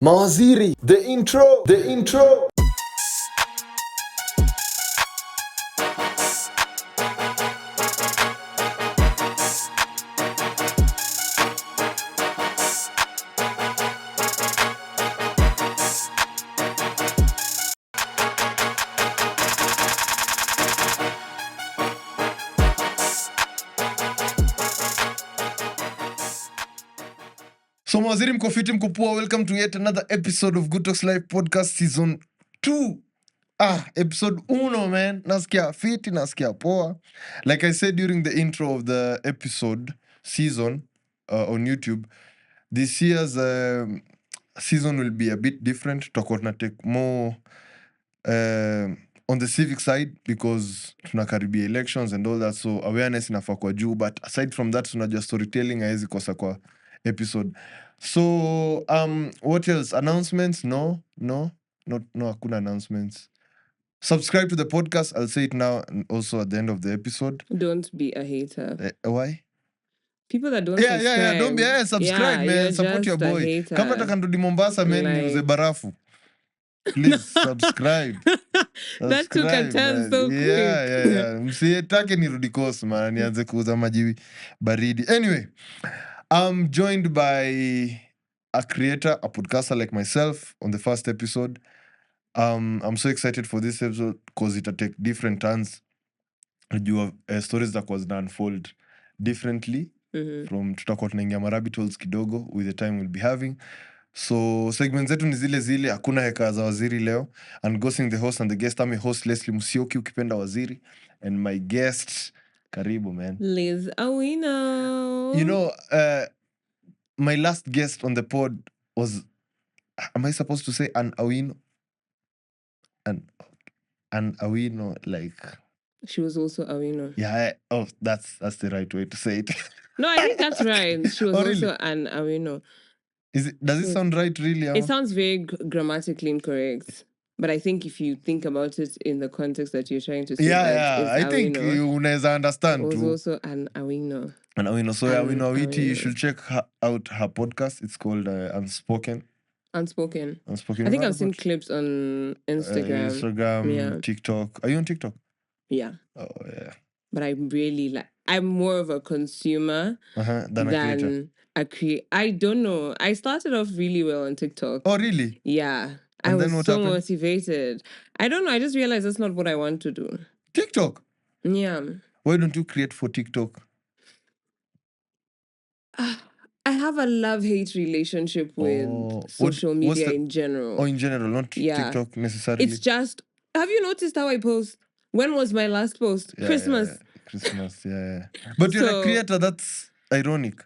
Mawaziri, the intro. So Mawaziri mkofiti mkopua, welcome to yet another episode of Good Talks Live Podcast Season 2. Episode 1, man. Nasikia fiti, nasikia poa. Like I said during the intro of the episode season on YouTube, this year's season will be a bit different. Tutakuwa tuna take more on the civic side because tunakaribia elections and all that, so awareness inafaa kwa juu, but aside from that tunajua storytelling haiwezi kosa kwa episode. So what else? Announcements? No, hakuna announcements. Subscribe to the podcast. I'll say it now and also at the end of the episode. Don't be a hater. Why? People that don't Yeah, subscribe. don't be subscribe, man. you're Support your just a boy. hater. Kama nataka ndudi Mombasa, man, Like- niuze barafu. Please subscribe. That took a turn so quick. Yeah. Msitake nirudi coast, man. Nianze kuuza maji baridi. Anyway, I'm joined by a creator, a podcaster like myself on the first episode. I'm so excited for this episode because it'll take different turns. You have stories that was unfold differently from tutakuwa tunaingia marabbit holes kidogo with the time we'll be having. So segment zetu ni zile hakuna heka za waziri leo. And ghosting the host and the guest, I'm your host Leslie Musioki ukipenda waziri, and my guest, karibu, man. Liz Awino. You know, my last guest on the pod was, am I supposed to say an Awino? An Awino, like, She was also Awino. yeah. That's the right way to say it. No, I think that's right. She was Oh, really? also an Awino. Does it sound right, really? It sounds very grammatically incorrect. But I think if you think about it in the context that you're trying to say, I think Awino, you unaweza understand was too. also an Awino. And Awino, so An Awino Awiti, you Awino. should check out her podcast. It's called Unspoken. Unspoken. Unspoken. I think You've I've seen heard clips on about Instagram. Instagram, Yeah. TikTok. Are you on TikTok? Yeah. Oh, yeah. But I'm more of a consumer Than a creator. than a creator. I don't know. I started off really well on TikTok. Oh, really? Yeah. And I then was what so happened? motivated. I don't know. I just realized that's not what I want to do. TikTok? Yeah. Why don't you create for TikTok? I have a love-hate relationship with social what's media the- in general. Oh, in general, not Yeah. TikTok necessarily. It's just, have you noticed how I post? When was my last post? Yeah, Christmas. yeah. Christmas, yeah. But you're a So- creator, that's ironic.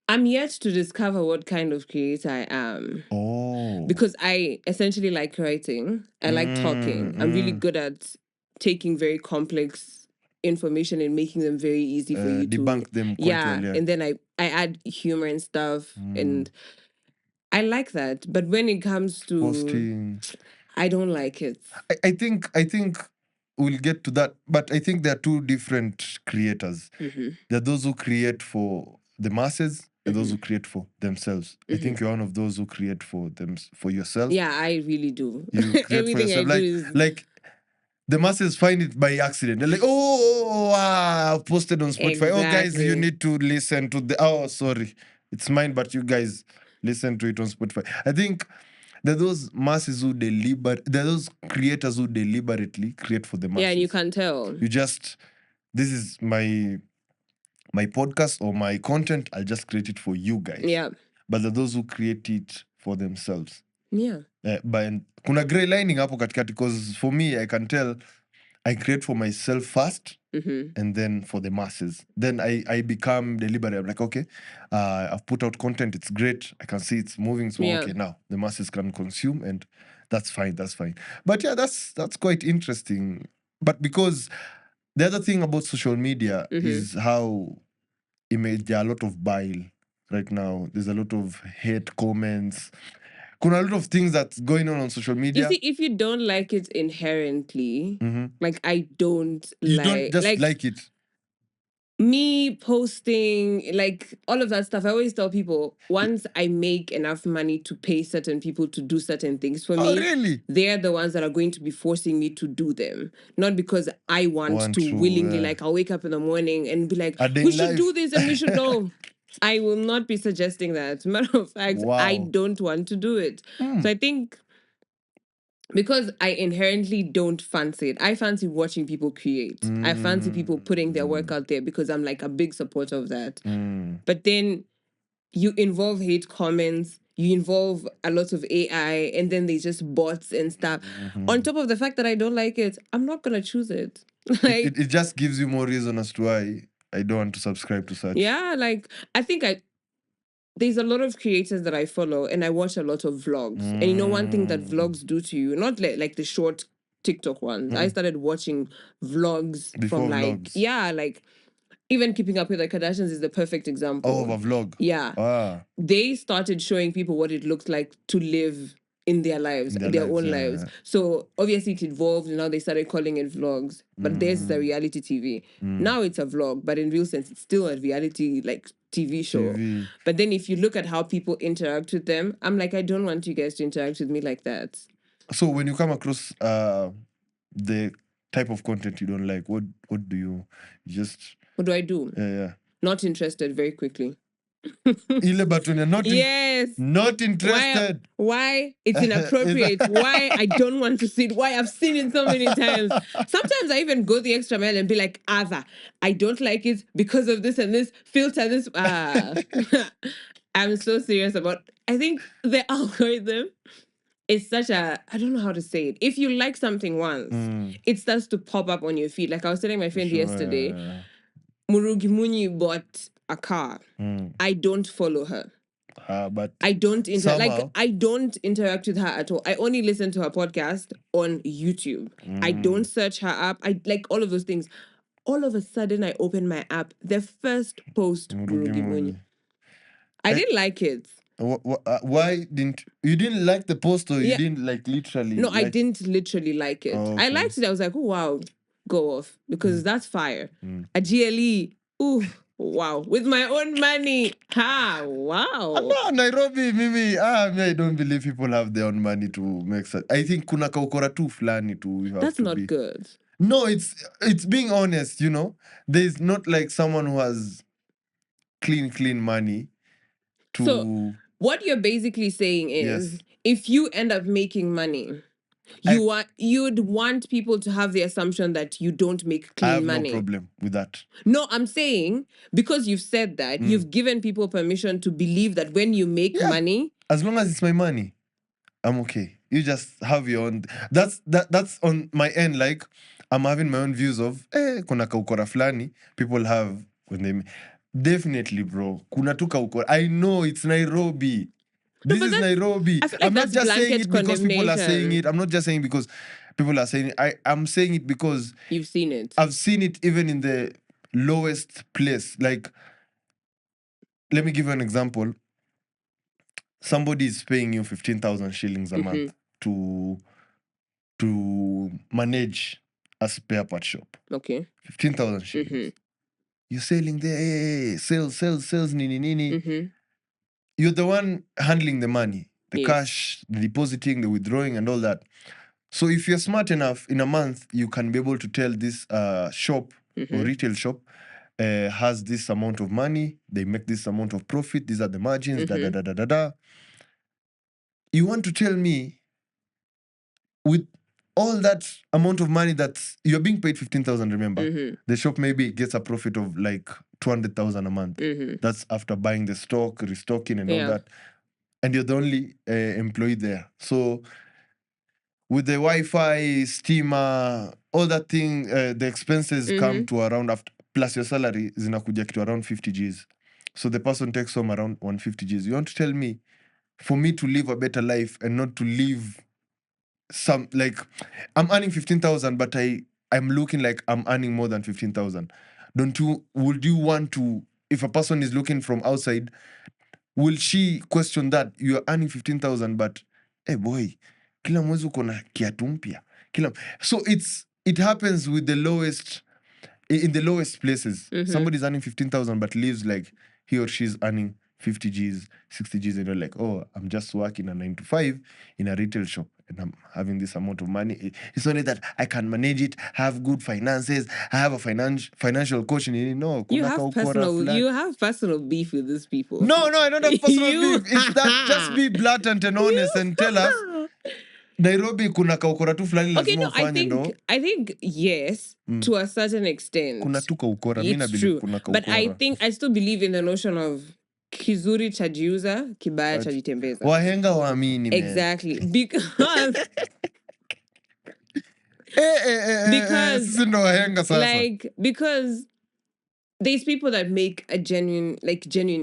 I'm yet to discover what kind of creator I am. Oh. Because I essentially like writing. I like talking. I'm really good at taking very complex information and making them very easy for you to debunk them quite yeah. well, yeah. And then I add humor and stuff, and I like that. But when it comes to Posting. I don't like it. I think we'll get to that, but I think there are two different creators. There are those who create for the masses and those who create for themselves. I think you're one of those who create for yourself. Yeah, I really do. You create for Everything yourself. I do is Like the masses find it by accident. They're like, I've posted on Spotify. Oh, guys, you Exactly. need to listen to sorry. It's mine, but you guys listen to it on Spotify. I think there are those masses who there are those creators who deliberately create for the masses. yeah, and you can tell. You just, this is my podcast or my content, I'll just create it for you guys. Yeah. But there are those who create it for themselves. Yeah. But kuna gray lining hapo katikati, because for me, I can tell I create for myself first and then for the masses. Then I become deliberate. I'm like, okay, I've put out content, it's great. I can see it's moving. So Yeah. okay, now the masses can consume, and that's fine. But yeah, that's quite interesting. But because the other thing about social media is how there are a lot of bile right now. There's a lot of hate comments. Kuna a lot of things that's going on social media. You see, if you don't like it inherently, like I don't You like don't just like it. me posting, like all of that stuff, I always tell people once I make enough money to pay certain people to do certain things for me, really? they're the ones that are going to be forcing me to do them. Not because I want to willingly, like I'll wake up in the morning and be like, we should do this and we should know. I will not be suggesting that. Matter of fact, I don't want to do it. So I think because I inherently don't fancy it. I fancy watching people create. I fancy people putting their work out there because I'm like a big supporter of that. But then you involve hate comments, you involve a lot of AI, and then they just bots and stuff. On top of the fact that I don't like it, I'm not going to choose it. Like, it just gives you more reason as to why I don't want to subscribe to such. Yeah, like I think there's a lot of creators that I follow and I watch a lot of vlogs. And you know, one thing that vlogs do to you, not like the short TikTok ones. I started watching vlogs Before from like, vlogs. yeah, like even Keeping Up with the Kardashians is the perfect example. Oh, of a vlog. Yeah. They started showing people what it looks like to live in their lives, their own lives. So obviously it evolved and now they started calling it vlogs. But there's the reality TV. Now it's a vlog, but in real sense, it's still a reality like TV show. But then if you look at how people interact with them, I'm like, I don't want you guys to interact with me like that. So when you come across the type of content you don't like, what do you just... What do I do? Yeah. Not interested very quickly. Ile button, you're not not interested. Why? It's inappropriate. Why? I don't want to see it. Why? I've seen it so many times. Sometimes I even go the extra mile and be like, Ava, I don't like it because of this and this. Filter this. I'm so serious about... I think the algorithm is such a... I don't know how to say it. If you like something once, it starts to pop up on your feed. Like I was telling my friend yesterday, Murugi Muni bought a car. I don't follow her. But I don't I don't interact with her at all. I only listen to her podcast on YouTube. I don't search her up. I like all of those things. All of a sudden, I open my app. The first post, Murugi Muni. I didn't like it. Why didn't you like the post, or you didn't like literally? No, I didn't literally like it. I liked it. I was like, oh, wow, go off, because that's fire. A GLE, ooh, wow, with my own money. Ha, wow. No, Nairobi, Mimi. I don't believe people have their own money to make such. I think kuna ukora tu flani tu. That's not good. No, it's being honest, you know. There's not like someone who has clean money to... So what you're basically saying is, if you end up making money, you'd want people to have the assumption that you don't make clean money. I have no problem with that. No, I'm saying, because you've said that, you've given people permission to believe that when you make money... As long as it's my money, I'm okay. You just have your own... That's on my end. Like, I'm having my own views of, kuna ukora flani, people have when they... Definitely, bro. Kuna tu ukora. I know it's Nairobi. This is Nairobi. I'm not just saying it because people are saying it. I'm not just saying it because people are saying it. I'm saying it because... You've seen it. I've seen it even in the lowest place. Like, let me give you an example. Somebody is paying you 15,000 shillings a month to manage a spare part shop. Okay. 15,000 shillings. You're selling there, sales, nini. You're the one handling the money, the cash, the depositing, the withdrawing, and all that. So if you're smart enough, in a month, you can be able to tell this shop or retail shop has this amount of money, they make this amount of profit, these are the margins, You want to tell me, with all that amount of money that you're being paid 15,000, remember, the shop maybe gets a profit of like 200,000 a month. That's after buying the stock, restocking, and all that. And you're the only employee there. So with the Wi-Fi, steamer, all that thing, the expenses come to around, after, plus your salary, zinakuja to around 50 Gs. So the person takes home around 150 Gs. You want to tell me, for me to live a better life and not to live some, like, I'm earning 15,000, but I'm looking like I'm earning more than 15,000. Would you want to, if a person is looking from outside, will she question that you're earning 15,000, but hey boy, kila mwezi uko na kiatu mpya. So it happens with the lowest in the lowest places. Somebody's earning 15,000 but lives like he or she's earning 50 G's, 60 G's, and you're like, oh, I'm just working a 9 to 5 in a retail shop and I'm having this amount of money. It's only that I can manage it, have good finances, I have a financial coach. No, you have personal beef with these people. No, I don't have personal beef. It's that just be blatant and honest and tell us Nairobi kuna kaukora tu fulani lazima ufanye ndo. I think yes, to a certain extent. Kuna tu kaukora, mimi na believe kuna kaukora. But I still believe in the notion of kizuri chajiuza, kibaya chajitembeza. Wahenga waamini. Exactly. Because because there's people that make a genuine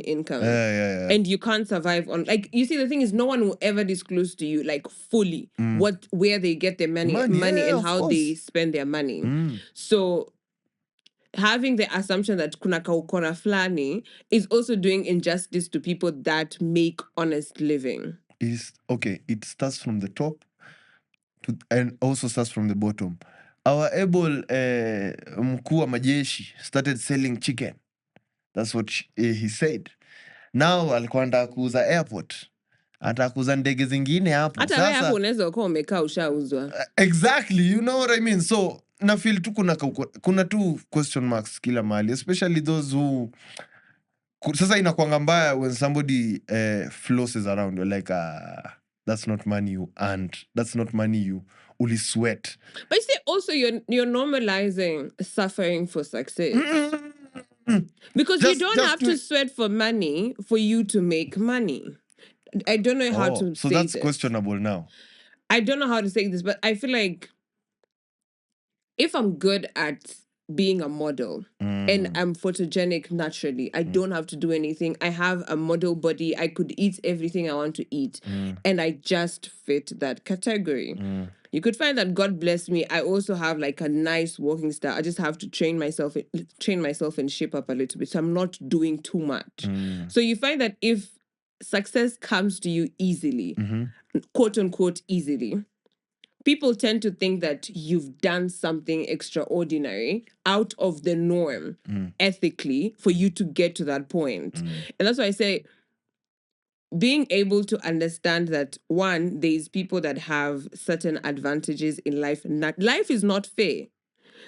income. And you can't survive on, like, you see, the thing is, no one will ever disclose to you, like, fully where they get their money and how they spend their money. So having the assumption that kuna ukora flani is also doing injustice to people that make honest living. It starts from the top and also starts from the bottom. Our able mkuu wa majeshi started selling chicken. That's what he said. Now alikuwa anataka kuuza airport. Anataka kuuza ndege zingine hapo. Hata wewe hapo unaweza kuwa umekaa ushauzwa. Exactly, you know what I mean? So na feel tu kuna tu question marks kila mahali, especially those who sasa inakuanga mbaya when somebody flosses around. You're like, that's not money you earned. That's not money you uli sweat. But you see, also you're normalizing suffering for success. Because you don't have to sweat for money for you to make money. I don't know how to say this. So that's questionable now. I don't know how to say this, but I feel like if I'm good at being a model and I'm photogenic naturally, I don't have to do anything. I have a model body. I could eat everything I want to eat. And I just fit that category. You could find that, God bless me, I also have like a nice walking style. I just have to train myself and shape up a little bit. So I'm not doing too much. So you find that if success comes to you easily, quote unquote easily, people tend to think that you've done something extraordinary out of the norm ethically for you to get to that point. And that's why I say, being able to understand that, one, there's people that have certain advantages in life. Life is not fair.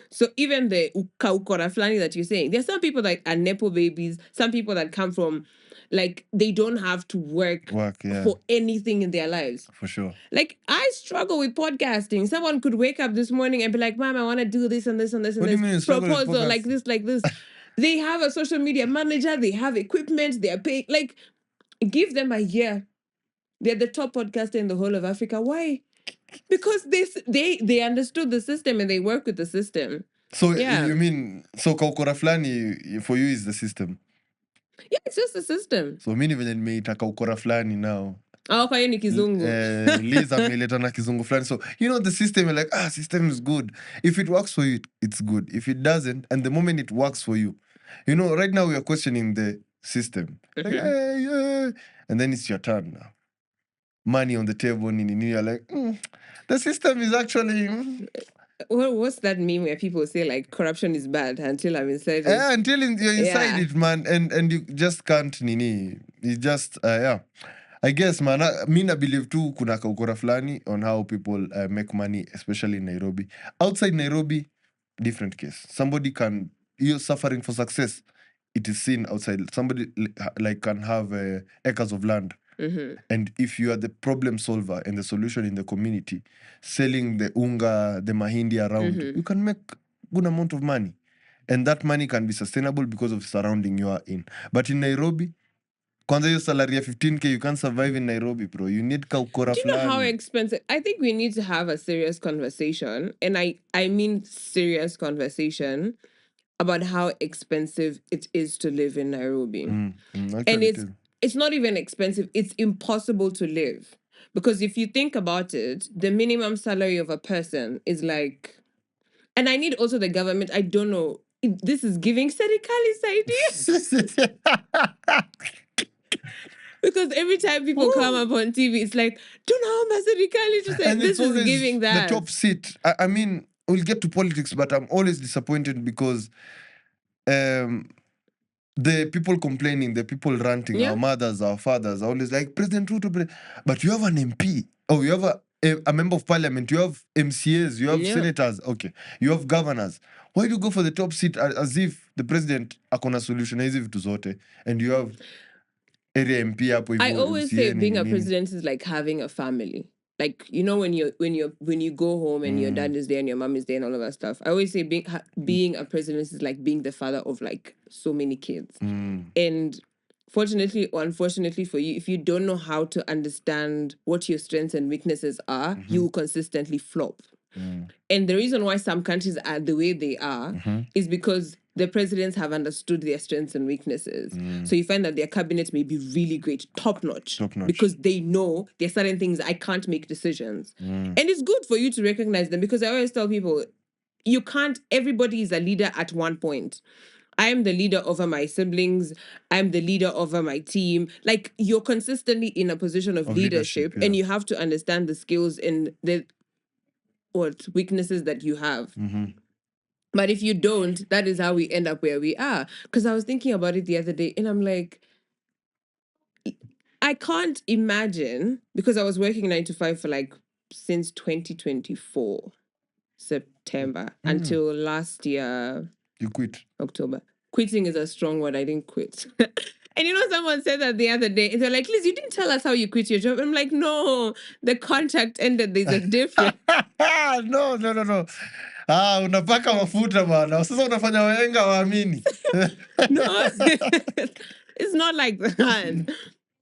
So even the ukora flani that you're saying, there's some people that are nepo babies, some people that come from, like, they don't have to work for anything in their lives. For sure. Like, I struggle with podcasting. Someone could wake up this morning and be like, Mom, I want to do this and this and this and this proposal, like this. They have a social media manager, they have equipment, they're paying, like, give them a year. They're the top podcaster in the whole of Africa. Why? Because they understood the system and they work with the system. So you mean, so kaukora flani for you is the system? Yeah, it's just the system. So mimi venye nimeita kaukora flani now. Kwa hiyo ni kizungu. Liz ameleta na kizungu flani. So, you know, the system, you're like, system is good. If it works for you, it's good. If it doesn't, and the moment it works for you, you know, right now we are questioning the system. Like, and then it's your turn now. Money on the table, and you're like, the system is actually... What's that meme where people say, like, corruption is bad until I'm inside it? Until you're inside it, man, and you just can't, You just, I guess, man, I believe too, kuna kaukora flani on how people make money, especially in Nairobi. Outside Nairobi, different case. Somebody you're suffering for success. It is seen outside. Somebody like can have acres of land. And if you are the problem solver and the solution in the community, selling the unga, the mahindi around, you can make good amount of money. And that money can be sustainable because of the surrounding you are in. But in Nairobi, kwanza your salary of 15K, you can't survive in Nairobi, bro. You need kaukora. Do you know how expensive? I think we need to have a serious conversation. And I mean serious conversation about how expensive it is to live in Nairobi. And it's not even expensive. It's impossible to live. Because if you think about it, the minimum salary of a person is like... And I need also the government, I don't know, this is giving Serikali's ideas. Because every time people come up on TV, it's like, do you know how Serikali just said, this is giving that. The top seat. I mean, we'll get to politics, but I'm always disappointed because the people complaining, the people ranting, our mothers, our fathers, are always like, President Ruto, but you have an MP, or you have a member of parliament, you have MCAs, you have senators, okay, you have governors. Why do you go for the top seat as if the president akona solution, as if to zote, and you have area MP hapo hivyo? I always say being a president is like having a family. Like, you know, when you go home and your dad is there and your mom is there and all of that stuff. I always say being a president is like being the father of like so many kids. And fortunately or unfortunately for you, if you don't know how to understand what your strengths and weaknesses are, you will consistently flop. And the reason why some countries are the way they are is because the presidents have understood their strengths and weaknesses. So you find that their cabinet may be really great, top notch, because they know there are certain things I can't make decisions. And it's good for you to recognize them, because I always tell people, everybody is a leader at one point. I am the leader over my siblings. I'm the leader over my team. Like, you're consistently in a position of leadership and you have to understand the skills and the weaknesses that you have. But if you don't, that is how we end up where we are. Because I was thinking about it the other day and I'm like, I can't imagine, because I was working 9 to 5 for like since 2024 September until last year. You quit. October. Quitting is a strong word. I didn't quit. And you know, someone said that the other day. And they're like, Liz, you didn't tell us how you quit your job. I'm like, no, the contract ended. There's a difference. No. Unapaka mafuta bana. Sasa unafanya wahenga waamini. No, it's not like that.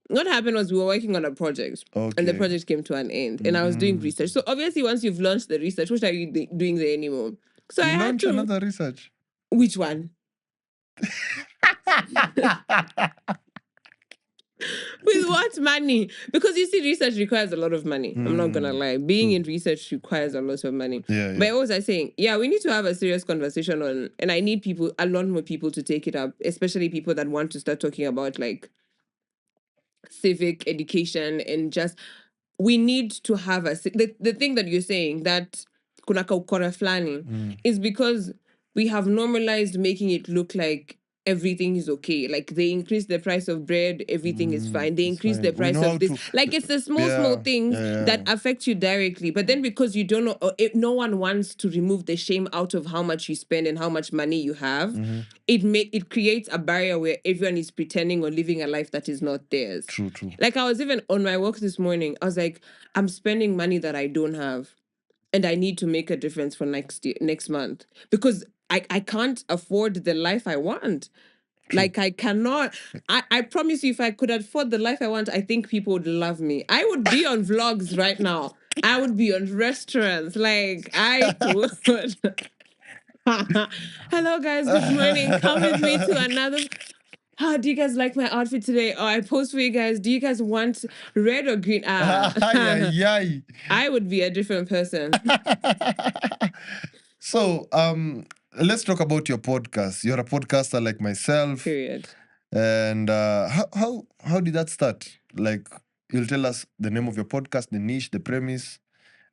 What happened was we were working on a project. And the project came to an end. And I was doing research. So obviously, once you've launched the research, what are you doing there anymore? So I had to... another research. Which one? With what money? Because you see, research requires a lot of money. I'm not gonna lie. Being in research requires a lot of money. Yeah. But what was I saying? Yeah, we need to have a serious conversation on, and I need a lot more people to take it up, especially people that want to start talking about like civic education and just, we need to have the thing that you're saying, that kunaka ukora flani, is because we have normalized making it look like everything is okay. Like, they increase the price of bread, everything is fine. They increase the price of this. Like, it's the small things that affect you directly. But then because you don't know, no one wants to remove the shame out of how much you spend and how much money you have. It creates a barrier where everyone is pretending or living a life that is not theirs. True. Like, I was even on my walk this morning, I was like, I'm spending money that I don't have. And I need to make a difference for next month. Because I can't afford the life I want. Like, I cannot. I promise you, if I could afford the life I want, I think people would love me. I would be on vlogs right now. I would be on restaurants. Like, I would. Hello, guys. Good morning. Come with me to another... How do you guys like my outfit today? Oh, I post for you guys. Do you guys want red or green? I would be a different person. So, let's talk about your podcast. You're a podcaster like myself. Period. And how did that start? Like, you'll tell us the name of your podcast, the niche, the premise,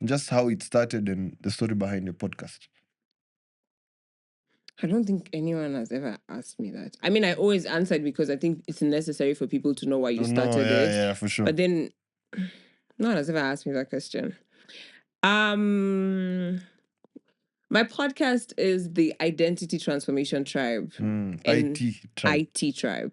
just how it started and the story behind your podcast. I don't think anyone has ever asked me that. I mean, I always answered because I think it's necessary for people to know why you started it. Yeah, for sure. But then, no one has ever asked me that question. My podcast is the Identity Transformation Tribe. IT Tribe.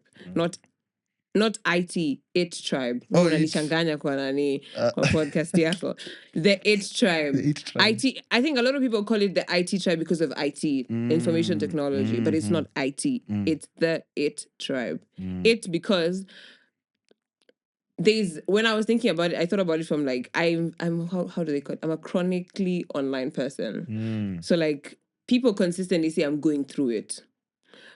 Not IT, It Tribe. Oh, unanichanganya kwa nani kwa podcast yako. The It Tribe. The It Tribe. IT, I think a lot of people call it the IT Tribe because of IT, information technology, but it's not IT. It's the It Tribe. It because when I was thinking about it, I thought about it from like, I'm how do they call it? I'm a chronically online person. So like, people consistently say I'm going through it.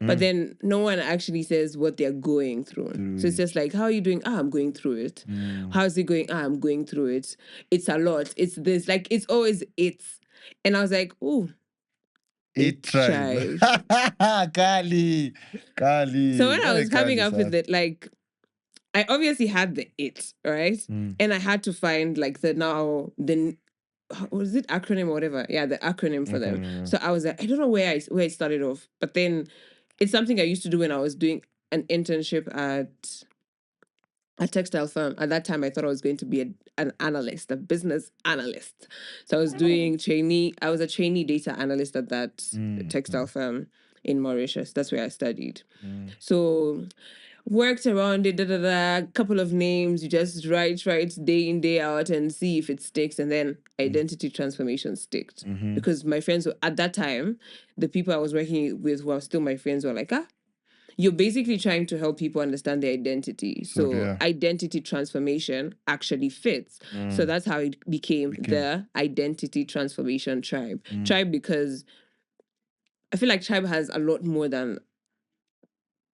But then no one actually says what they're going through. So it's just like, how are you doing? I'm going through it. How's it going? I'm going through it. It's a lot. It's this. Like, it's always it's. And I was like, ooh. It tribe. Kali. So when I was coming up with it, like, I obviously had the it, right? And I had to find like the was it acronym or whatever? Yeah, the acronym for them. So I was like, I don't know where it started off, but then it's something I used to do when I was doing an internship at a textile firm. At that time, I thought I was going to be an analyst, a business analyst. So I was doing I was a trainee data analyst at that textile firm in Mauritius. That's where I studied. So worked around it, couple of names, you just write day in, day out and see if it sticks. And then identity transformation sticked. Because my friends, at that time, the people I was working with who are still my friends were like, you're basically trying to help people understand their identity. So identity transformation actually fits. So that's how it became the Identity Transformation Tribe. Tribe because I feel like tribe has a lot more than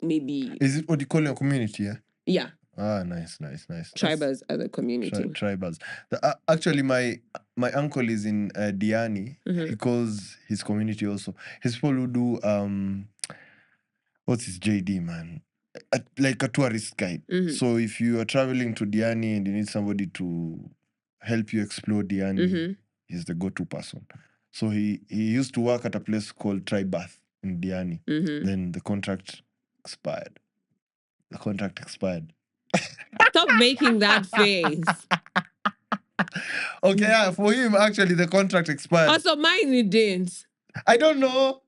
maybe... Is it what you call your community, yeah? Yeah. Ah, nice. Tribers are the community. Tribers. Actually, my uncle is in Diani. He calls his community also. His people who do... what's his JD, man? Like a tourist guide. So if you are traveling to Diani and you need somebody to help you explore Diani, he's the go-to person. So he used to work at a place called Tribath in Diani. Then the contract expired. Stop making that face. Okay, yeah, for him, actually, the contract expired. Also, mine it didn't. I don't know.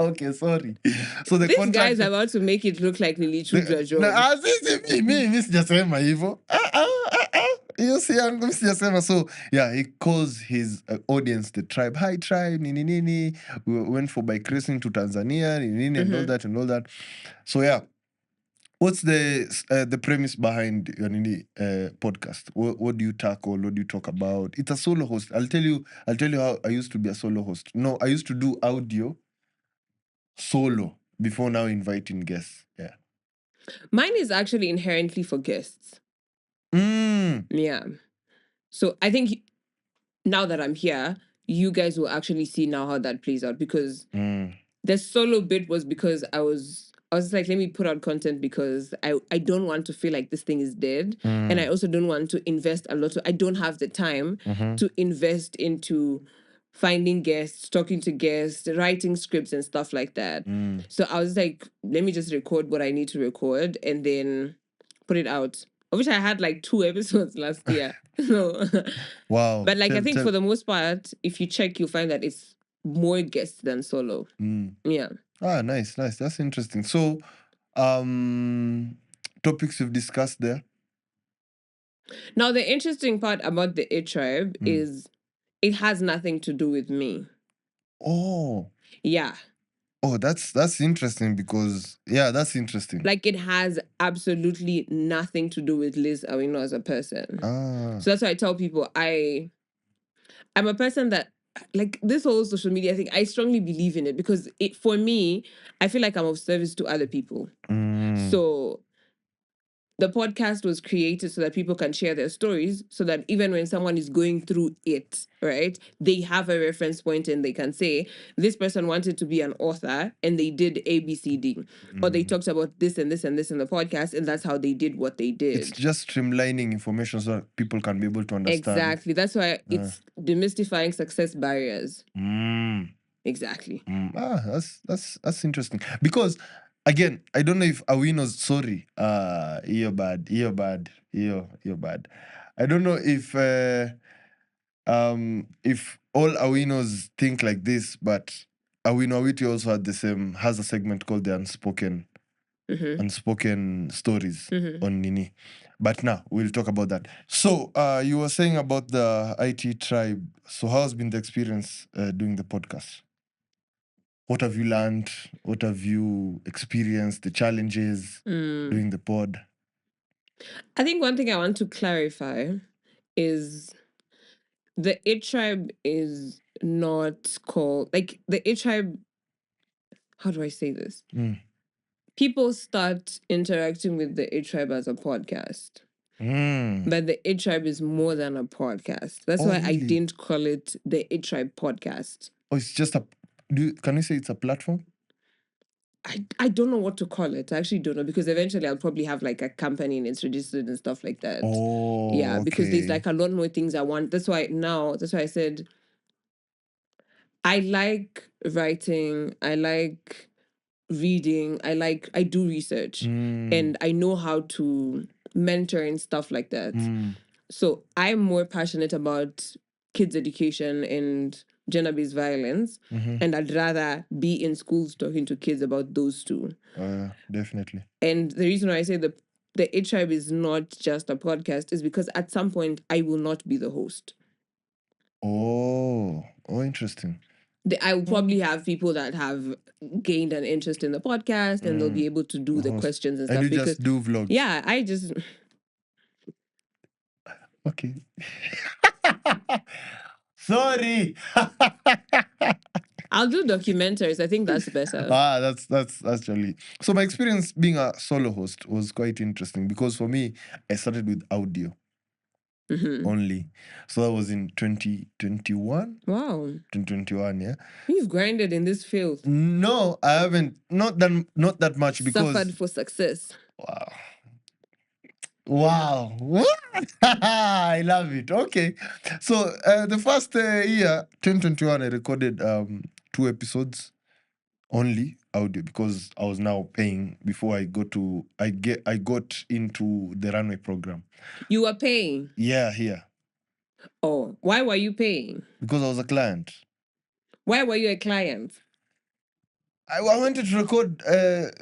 Okay, sorry. So this guy's about to make it look like Lily Chudra job. Me sijasema hivyo. You see, I'm sijasema. So yeah, he calls his audience the tribe. Hi tribe, nini. We went for bike racing to Tanzania, nini, and all that. So yeah. What's the premise behind your podcast? What do you tackle? What do you talk about? It's a solo host. I'll tell you how I used to be a solo host. No, I used to do audio solo before now inviting guests. Yeah. Mine is actually inherently for guests. Yeah. So I think now that I'm here, you guys will actually see now how that plays out, because the solo bit was because I was like, let me put out content because I don't want to feel like this thing is dead. And I also don't want to invest a lot. I don't have the time to invest into finding guests, talking to guests, writing scripts and stuff like that. So I was like, let me just record what I need to record and then put it out. Of which I had like 2 episodes last year. So, wow. But like, I think for the most part, if you check, you'll find that it's more guests than solo. Yeah. Ah, nice. That's interesting. So, topics we've discussed there. Now, the interesting part about the A Tribe is it has nothing to do with me. Oh. Yeah. Oh, that's interesting because, yeah, that's interesting. Like, it has absolutely nothing to do with Liz Awino as a person. So that's why I tell people I'm a person that, like, this whole social media thing, I strongly believe in it because for me, I feel like I'm of service to other people. So the podcast was created so that people can share their stories, so that even when someone is going through it, right, they have a reference point and they can say, this person wanted to be an author and they did A, B, C, D. Or they talked about this and this and this in the podcast and that's how they did what they did. It's just streamlining information so that people can be able to understand. Exactly. That's why it's demystifying success barriers. Exactly. That's interesting. Because again, I don't know if Awino's sorry. You're bad. I don't know if all Awinos think like this, but Awino Awiti also has a segment called the Unspoken Stories on Nini. But now we'll talk about that. So you were saying about the IT tribe. So how has been the experience doing the podcast? What have you learned? What have you experienced? The challenges doing the pod? I think one thing I want to clarify is the A Tribe is not called, like, the A Tribe, how do I say this? People start interacting with the A Tribe as a podcast. But the A Tribe is more than a podcast. That's why really? I didn't call it the A Tribe podcast. Oh, it's just can you say it's a platform? I don't know what to call it. I actually don't know, because eventually I'll probably have like a company and it's registered and stuff like that. Oh, yeah, because there's okay. like a lot more things I want. That's why I said I like writing. I like reading. I do research, and I know how to mentor and stuff like that. So I'm more passionate about kids' education and gender-based violence, and I'd rather be in schools talking to kids about those two. Definitely. And the reason why I say the H-Tribe is not just a podcast is because at some point I will not be the host. Oh, interesting. I will probably have people that have gained an interest in the podcast, and they'll be able to do the questions and stuff. And you just do vlogs. Yeah, I just... Okay. Sorry. I'll do documentaries. I think that's better. That's actually. So my experience being a solo host was quite interesting, because for me, I started with audio only. So that was in 2021. Wow. 2021, yeah. You've grinded in this field. No, I haven't. Not that much, because suffered for success. Wow. I love it. Okay. So the first year, 2021, I recorded 2 episodes only audio, because I was now paying before I got into the runway program. You were paying? Yeah, here. Oh, why were you paying? Because I was a client. Why were you a client? I wanted to record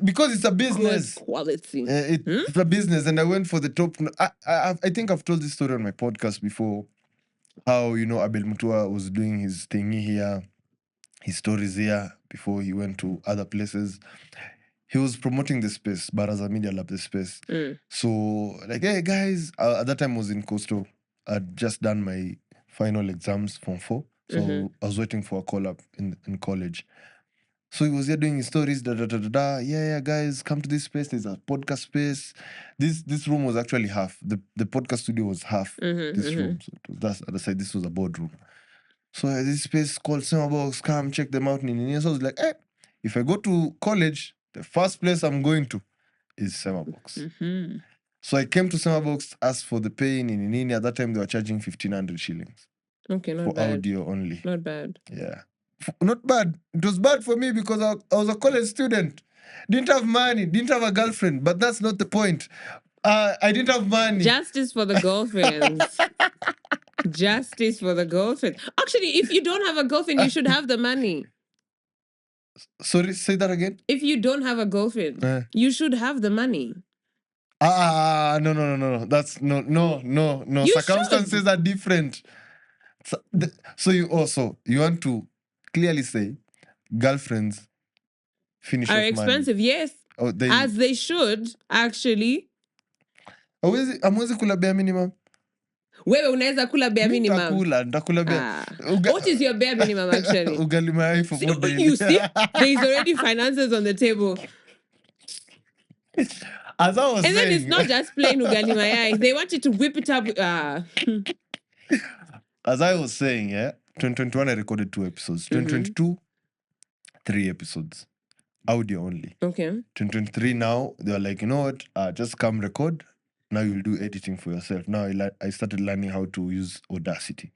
because it's a business. Good quality. It's a business, and I went for the top. I think I've told this story on my podcast before. How Abel Mutua was doing his thingy here, his stories here before he went to other places. He was promoting the space, Baraza Media Lab, the space. So like, hey guys, at that time I was in Coastal. I'd just done my final exams from 4, so I was waiting for a call up in college. So he was here doing his stories, Yeah, guys, come to this space. There's a podcast space. This room was actually half. The podcast studio was half this room. So that's other side. This was a boardroom. So this space called Summer Box. Come check them out. So I was like, if I go to college, the first place I'm going to is Summer Box. So I came to Summer Box, asked for the pay. At that time, they were charging 1,500 shillings. Okay, not for bad. Audio only. Not bad. Yeah. Not bad. It was bad for me because I was a college student. Didn't have money, didn't have a girlfriend, but that's not the point. I didn't have money. Justice for the girlfriends. Justice for the girlfriend. Actually, if you don't have a girlfriend, you should have the money. Sorry, say that again. If you don't have a girlfriend, you should have the money. No. That's no. You circumstances should. Are different. So you want to clearly say girlfriends finish are expensive, money. Yes. As they should, actually. Amwezi kula bare minimum. Wewe unaweza kula bare minimum. Nitakula bare. What is your bare minimum actually? Ugali mayai for 4 days. You see, there is already finances on the table. As I was saying. And then it's not just plain ugali mayai. They want you to whip it up. As I was saying, 2021 I recorded 2 episodes. 2022, 3 episodes. Audio only. Okay. 2023 now, they were like, you know what? Just come record. Now you'll do editing for yourself. Now I started learning how to use Audacity.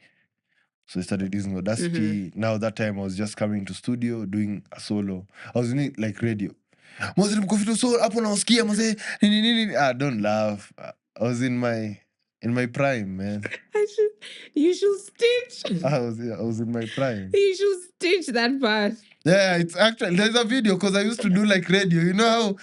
So I started using Audacity. Now that time I was just coming to studio, doing a solo. I was doing it like radio. Don't laugh. I was in my prime, man. You should stitch. I was in my prime. You should stitch that part. Yeah, it's actually, there's a video because I used to do like radio. You know how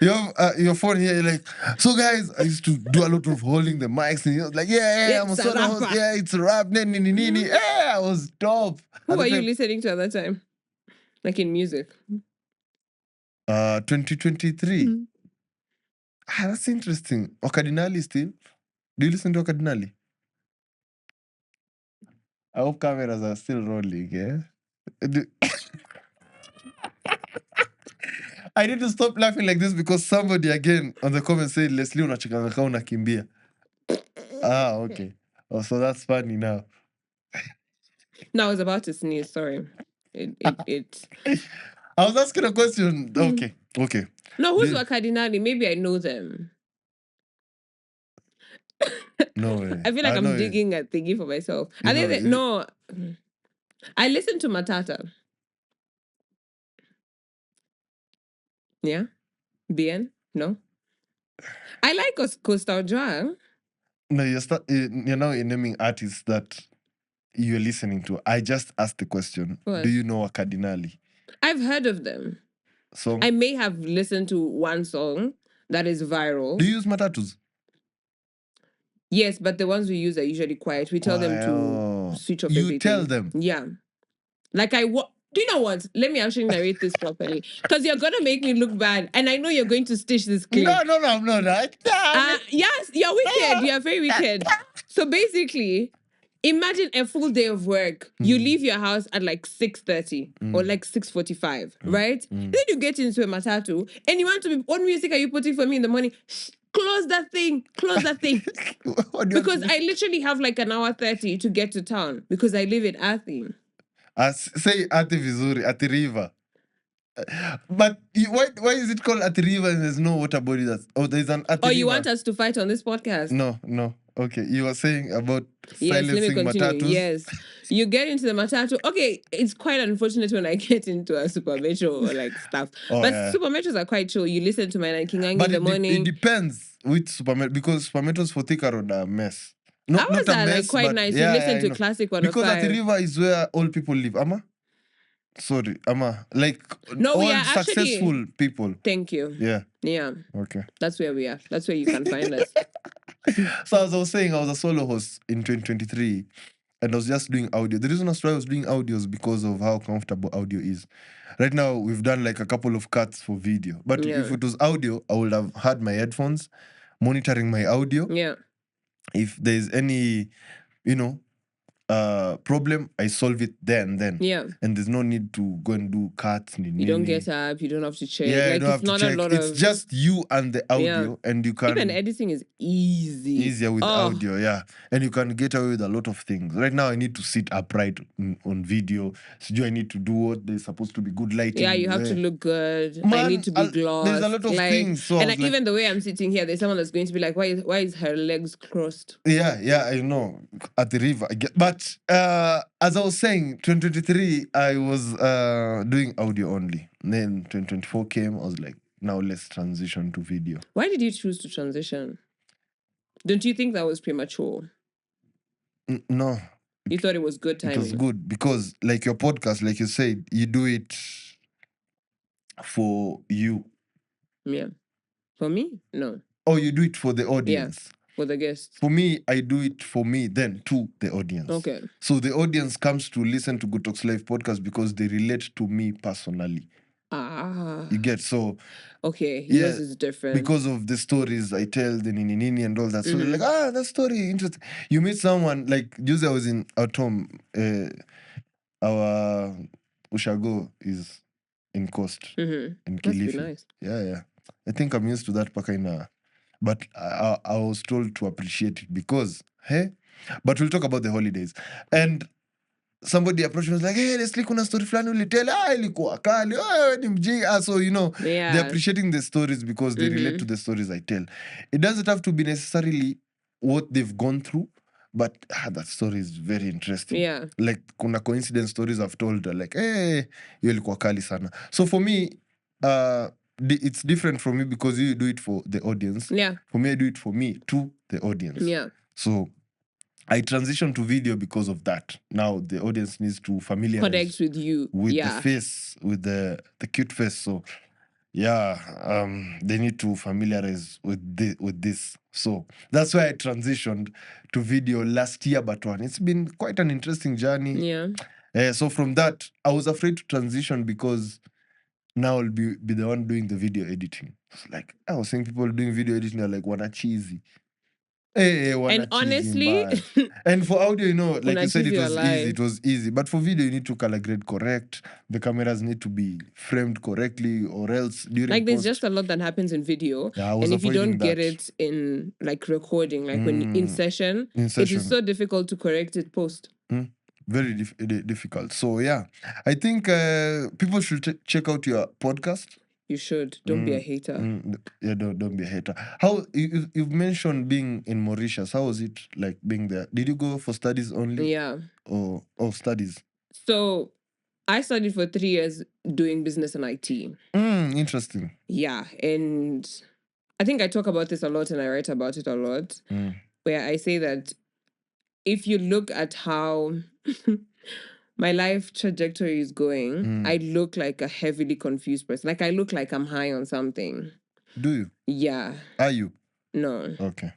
you have your phone here, you're like, so guys, I used to do a lot of holding the mics and you're like, I'm a solo host. Yeah, it's a rap. Yeah, I was dope. Who were you listening to at that time? Like in music? 2023. That's interesting. Okadinali still. Do you listen to Okadinali? I hope cameras are still rolling, yeah? I need to stop laughing like this because somebody again on the comment said, Leslie, unachekanga kama unakimbia. Okay. Oh, so that's funny now. No, I was about to sneeze, sorry. It I was asking a question. Okay. Okay. No, who's Wakadinali? Maybe I know them. No way. I feel like I'm digging a thingy for myself. I think no. I listen to Matata. Yeah? Bien? No? I like Coastal Drive. No, you're now naming artists that you're listening to. I just asked the question. What? Do you know a Cardinali? I've heard of them. Song? I may have listened to one song that is viral. Do you use Matatus? Yes, but the ones we use are usually quiet. We tell them to switch off everything. You tell them? Yeah. Like do you know what? Let me actually narrate this properly. Because you're going to make me look bad. And I know you're going to stitch this clip. No, I'm not. Yes, you're wicked. You're very wicked. So basically, imagine a full day of work. You leave your house at like 6:30 or like 6:45, right? Then you get into a matatu and you want to be, what music are you putting for me in the morning? Close that thing. Because I literally have like an hour 30 to get to town because I live in Apathy. Say Ati Vizuri, Ati River. But why is it called Ati River and there's no water body? There's an Ati River. You want us to fight on this podcast? No. Okay, you were saying about silencing matatus. Yes, you get into the matatu. Okay, it's quite unfortunate when I get into a super metro or like stuff. But super metros are quite chill. You listen to my Kingangi in the morning. It depends which super metro, because super metros for Thika Road are a mess. Ours are like quite nice. You listen to classic 105. Because Ati River is where all people live. Sorry, like all successful people. Thank you. Yeah. Okay. That's where we are. That's where you can find us. So as I was saying, I was a solo host in 2023 and I was just doing audio. The reason I was doing audio is because of how comfortable audio is. Right now, we've done like a couple of cuts for video. But if it was audio, I would have had my headphones monitoring my audio. Yeah. If there's any, problem, I solve it there and then. Yeah. And there's no need to go and do cuts. You don't get up, you don't have to check. Yeah, like, you don't have to check. It's just you and the audio, and you can. Even editing is easy. Easier with audio, yeah. And you can get away with a lot of things. Right now, I need to sit upright on video. So I need to do what there's supposed to be good lighting. Yeah, you have to look good. I need to be glossed. There's a lot of things. So and even the way I'm sitting here, there's someone that's going to be like, why is her legs crossed? Yeah, I know. At the river. But as I was saying, 2023, I was doing audio only. Then 2024 came, I was like, now let's transition to video. Why did you choose to transition? Don't you think that was premature? No. You thought it was good timing? It was good because, like your podcast, like you said, you do it for you. Yeah. For me? No. Or you do it for the audience? Yeah. For the guests. For me, I do it for me, then to the audience. Okay. So the audience comes to listen to Good Talks Live podcast because they relate to me personally. You get so. Okay, yours is different. Because of the stories I tell, the nini and all that. So they're like, that story, interesting. You meet someone, like, usually I was in our home, our Ushago is in Coast, in Kilifi. Must be nice. Yeah. I think I'm used to that Pakaina. But I was told to appreciate it because, but we'll talk about the holidays. And somebody approached me and was like, hey, Leslie, kuna story flani ulitell, ilikuwa kali, ni mjinga. So, they're appreciating the stories because they relate to the stories I tell. It doesn't have to be necessarily what they've gone through, but that story is very interesting. Yeah. Like, kuna coincidence stories I've told, like, hey, hiyo ilikuwa kali sana. So for me, it's different from me because you do it for the audience. Yeah. For me, I do it for me, to the audience. Yeah. So I transitioned to video because of that. Now the audience needs to familiarize connect with you. With the face, with the cute face. So they need to familiarize with this. So that's why I transitioned to video last year, but it's been quite an interesting journey. Yeah. So from that, I was afraid to transition because now I'll be the one doing the video editing. It's like, I was seeing people doing video editing, they're like, wanna cheesy. And honestly, and for audio, like you said, it was easy. But for video, you need to color grade correct. The cameras need to be framed correctly, or else during there's just a lot that happens in video. And if you don't get it in like recording, like when in session, it is so difficult to correct it post. Very difficult. So I think people should check out your podcast. You should. Don't be a hater. Yeah, don't be a hater. How you've mentioned being in Mauritius. How was it like being there? Did you go for studies only? Yeah. Or studies? So I studied for 3 years doing business and IT. Interesting. Yeah. And I think I talk about this a lot and I write about it a lot, where I say that if you look at how my life trajectory is going, I look like a heavily confused person. Like I look like I'm high on something. Do you? Yeah. Are you? No. Okay.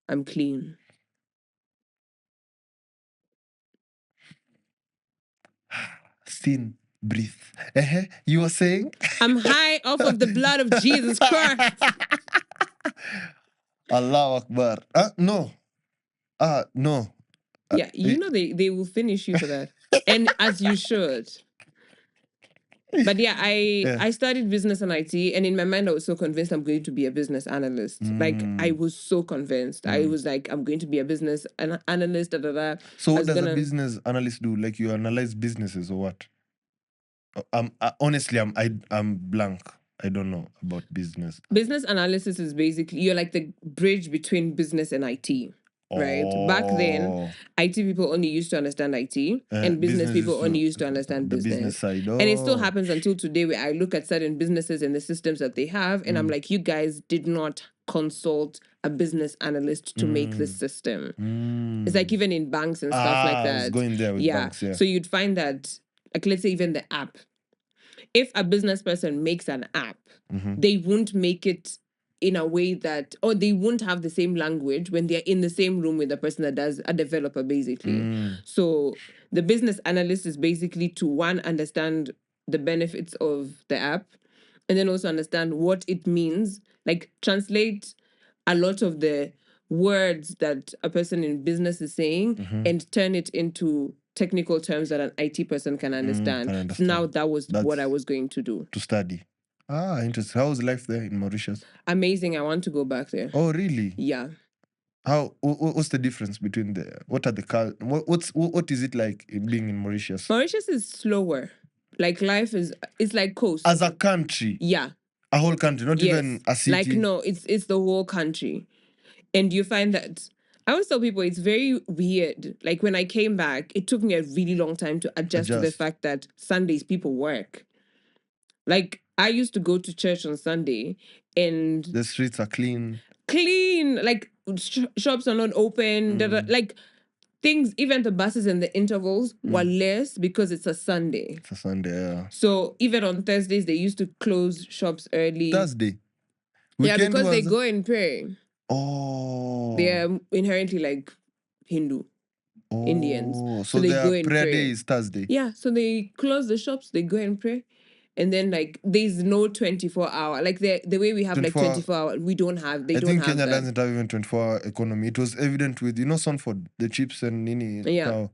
I'm clean. Thin, breathe. You were saying? I'm high off of the blood of Jesus Christ. Allah Akbar. No. No. Yeah, you know they will finish you for that. And as you should. But yeah, I studied business and IT, and in my mind I was so convinced I'm going to be a business analyst. Like I was so convinced. I was like, I'm going to be a business analyst. So what does a business analyst do? Like you analyze businesses or what? Honestly, I'm blank. I don't know about business. Business analysis is basically you're like the bridge between business and IT. Right. Back then, IT people only used to understand IT, and business people only used to understand the business. business side. And it still happens until today, where I look at certain businesses and the systems that they have, and I'm like, you guys did not consult a business analyst to make this system. It's like even in banks and stuff like that. I was going there with banks, yeah. So you'd find that, like, let's say even the app. If a business person makes an app, they won't make it in a way that, or they won't have the same language when they're in the same room with the person that does, a developer, basically. So the business analyst is basically to, one, understand the benefits of the app, and then also understand what it means, like translate a lot of the words that a person in business is saying and turn it into technical terms that an IT person can understand. So now that's what I was going to do. To study. Interesting. How was life there in Mauritius? Amazing. I want to go back there. Oh, really? Yeah. What's the difference between what is it like in being in Mauritius? Mauritius is slower. Like life it's like coast. As a country? Yeah. A whole country, not even a city? Like, no, it's the whole country. And you find that, I always tell people it's very weird. Like when I came back, it took me a really long time to adjust to the fact that Sundays people work. Like I used to go to church on Sunday and the streets are clean. Like shops are not open. Like things, even the buses and the intervals were less because it's a Sunday. It's a Sunday, yeah. So even on Thursdays, they used to close shops early. Thursday? Yeah, because they go and pray. Oh. They are inherently like Hindu. Indians. So they their go and prayer pray. day is Thursday. Yeah, so they close the shops, they go and pray. And then like there's no 24-hour. Like the way we have 24-hour, we don't have. I think Kenya doesn't have even 24-hour economy. It was evident with Sanford, the chips and Nini. Yeah.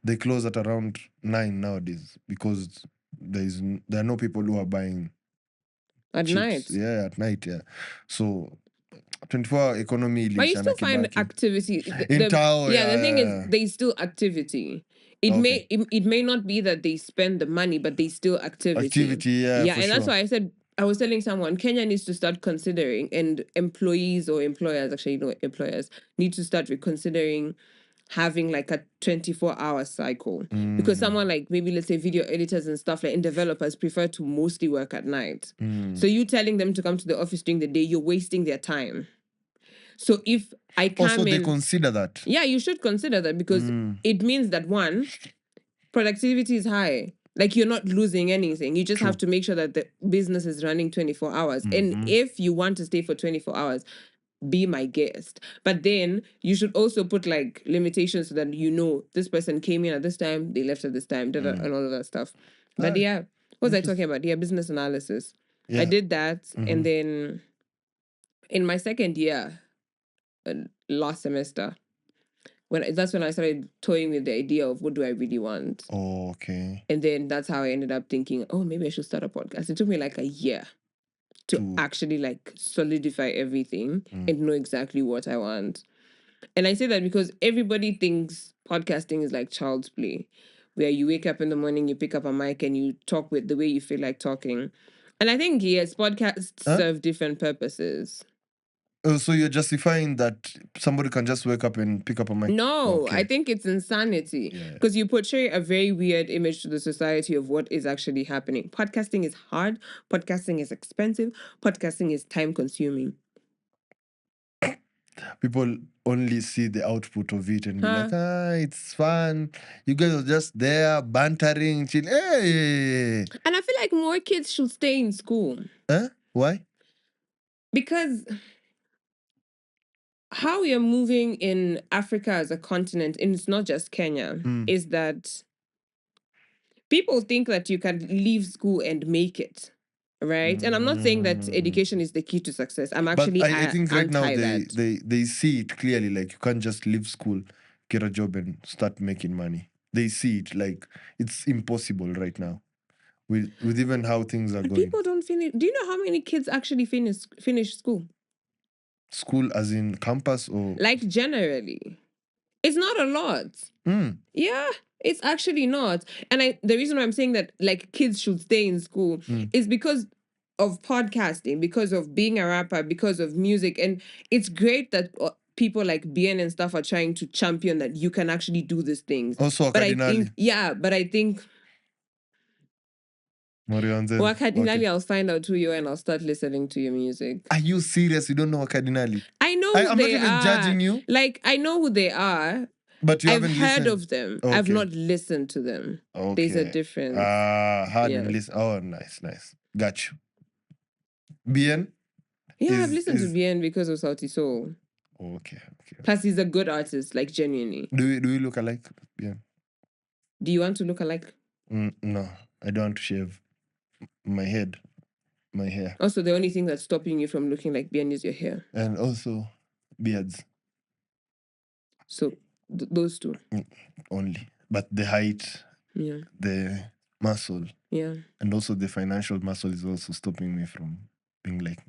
They close at around 9 nowadays because there are no people who are buying at chips. Night. Yeah, at night, yeah. So 24-hour economy. But you still find activity in town. Yeah, the thing is, there's still activity. It may not be that they spend the money, but they still activity. Yeah, and sure. That's why I said, I was telling someone, Kenya needs to start considering, and employees or employers, actually, employers need to start reconsidering having like a 24-hour cycle. Because someone like, maybe let's say video editors and stuff like, and developers prefer to mostly work at night. So you telling them to come to the office during the day, you're wasting their time. So if I come also, they consider that. Yeah, you should consider that because it means that, one, productivity is high. Like you're not losing anything. You just have to make sure that the business is running 24 hours. And if you want to stay for 24 hours, be my guest. But then you should also put like limitations so that this person came in at this time, they left at this time, and all of that stuff. But what was I talking about? Yeah, business analysis. Yeah. I did that. And then in my second year, last semester, that's when I started toying with the idea of what do I really want. Oh, okay. And then that's how I ended up thinking, maybe I should start a podcast. It took me like a year to actually like solidify everything and know exactly what I want. And I say that because everybody thinks podcasting is like child's play, where you wake up in the morning, you pick up a mic and you talk with the way you feel like talking. And I think, yes, podcasts serve different purposes. Oh, so you're justifying that somebody can just wake up and pick up a mic? No, I think it's insanity. Because you portray a very weird image to the society of what is actually happening. Podcasting is hard. Podcasting is expensive. Podcasting is time consuming. People only see the output of it and be like, it's fun. You guys are just there bantering, chill. Hey. And I feel like more kids should stay in school. Why? Because how we are moving in Africa as a continent, and it's not just Kenya, is that people think that you can leave school and make it. Right? And I'm not saying that education is the key to success. I'm actually but I think right now they see it clearly, like you can't just leave school, get a job and start making money. They see it like it's impossible right now. With even how things are going. People don't finish. Do you know how many kids actually finish school? School as in campus or? Like generally. It's not a lot. Yeah, it's actually not. And the reason why I'm saying that like kids should stay in school is because of podcasting, because of being a rapper, because of music. And it's great that people like BN and stuff are trying to champion that you can actually do these things. Also, but I think Wakadinali, I'll find out who you are and I'll start listening to your music. Are you serious? You don't know Wakadinali? I know who I'm they not even are. Judging you. Like, I know who they are. But you haven't heard listened? of them. Okay. I've not listened to them. Okay. There's a difference. Heard and listen. Oh, nice. Got you. BN? Yeah, I've listened to BN because of Sauti Soul. Okay. Plus, he's a good artist, like genuinely. Do we look alike, BN? Do you want to look alike? No, I don't want to shave my hair. Also, the only thing that's stopping you from looking like BN is your hair. And also beards. So those two. Only. But the height, the muscle, and also the financial muscle is also stopping me from being like,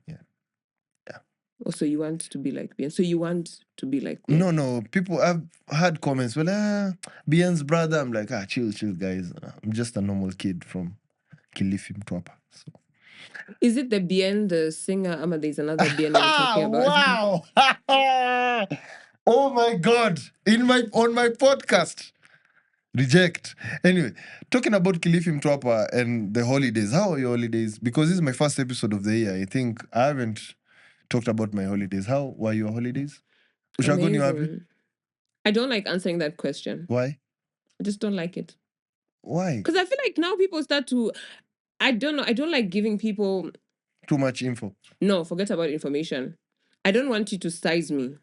Also, you want to be like BN. So you want to be like BN. No. People have had comments, BN's brother. I'm like, chill, guys. I'm just a normal kid from Kilifi Mtwapa. So. Is it the BN, the singer? There's another BN I'm talking about. Wow! Oh my God! On my podcast. Reject. Anyway, talking about Kilifi Mtwapa and the holidays. How are your holidays? Because this is my first episode of the year. I think I haven't talked about my holidays. How were your holidays? Ushago, you happy? I don't like answering that question. Why? I just don't like it. Why? Because I feel like now people start to... I don't know. I don't like giving people... Too much info. No, forget about information. I don't want you to size me.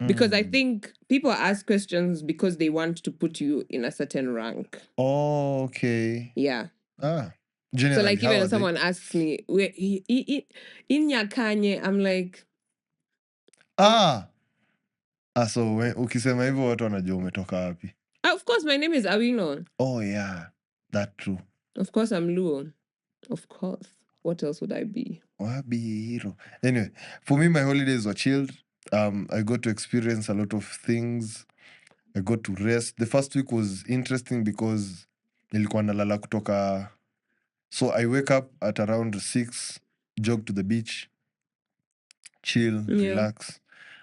Because I think people ask questions because they want to put you in a certain rank. Oh, okay. Yeah. Generally, so like even when someone asks me, in Nyakanye, I'm like... So ukisema hivyo watu wanajua umetoka wapi. Of course, my name is Awino. Oh, yeah. That's true. Of course, I'm Luo. Of course. What else would I be? Wabi hero. Anyway, for me, my holidays were chilled. I got to experience a lot of things. I got to rest. The first week was interesting because nilikuwa nalala kutoka. So I wake up at around 6, jog to the beach, chill, relax.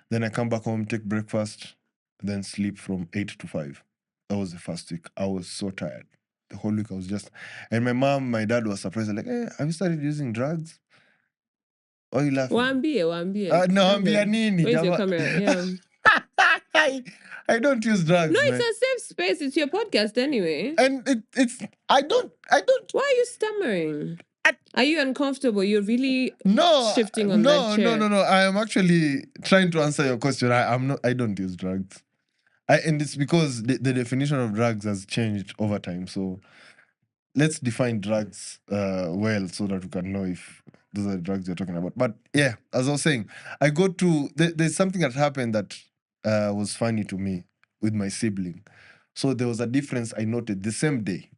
Then I come back home, take breakfast, then sleep from 8 to 5. That was the first week. I was so tired. The whole week I was just... And my dad was surprised. Like, have you started using drugs? Why are you laughing? Wambie. No, ambia nini. Where's your camera? Yeah. I don't use drugs. No, it's a safe space. It's your podcast anyway. And I don't. Why are you stammering? Are you uncomfortable? You're really shifting on that chair. No. I am actually trying to answer your question. I don't use drugs. And it's because the definition of drugs has changed over time. So let's define drugs well so that we can know if those are the drugs you're talking about. But yeah, as I was saying, I go to... There's something that happened that was funny to me with my sibling. So there was a difference I noted the same day.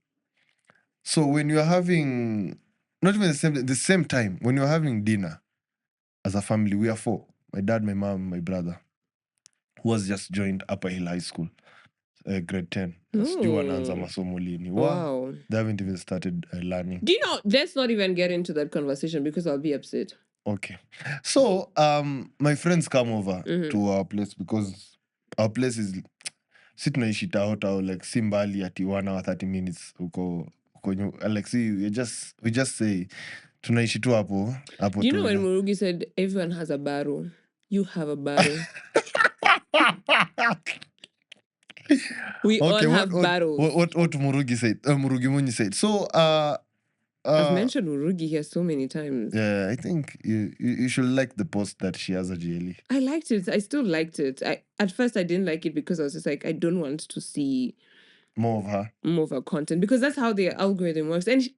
So when you're having... Not even the same time, when you're having dinner as a family, we are 4. My dad, my mom, my brother, who was just joined Upper Hill High School. grade 10. Sijui wanaanza masomo lini. Wow. They haven't even started learning. Do you know, let's not even get into that conversation because I'll be upset. Okay. So, my friends come over to our place because our place is si tunaishi Tao, like si mbali ati 1 hour 30 minutes huko like see we just say tunaishi tu hapo Do you know when Murugi said everyone has a barrow? You have a barrow. We all have barrows. What Murugi said? Murugi Munyi said. So I've mentioned Murugi here so many times. Yeah, I think you should like the post that she has a GLE. I liked it. I still liked it. At first I didn't like it because I was just like, I don't want to see more of her content because that's how the algorithm works. And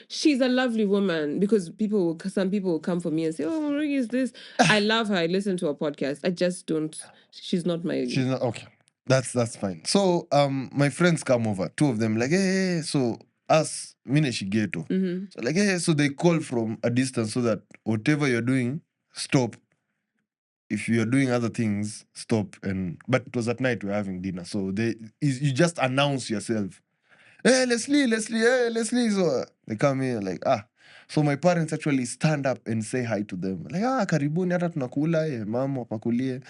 she's a lovely woman because some people will come for me and say, oh, Murugi is this. I love her. I listen to her podcast. I just don't. She's not okay. That's fine. So my friends come over, 2 of them, like, hey, so us, mine shigeto. So like, hey, so they call from a distance so that whatever you're doing, stop. If you're doing other things, stop. But it was at night we're having dinner. So you just announce yourself. Hey, Leslie, hey, Leslie. So they come here like, So my parents actually stand up and say hi to them. Like, karibuni hata tunakula, mama wapakulie.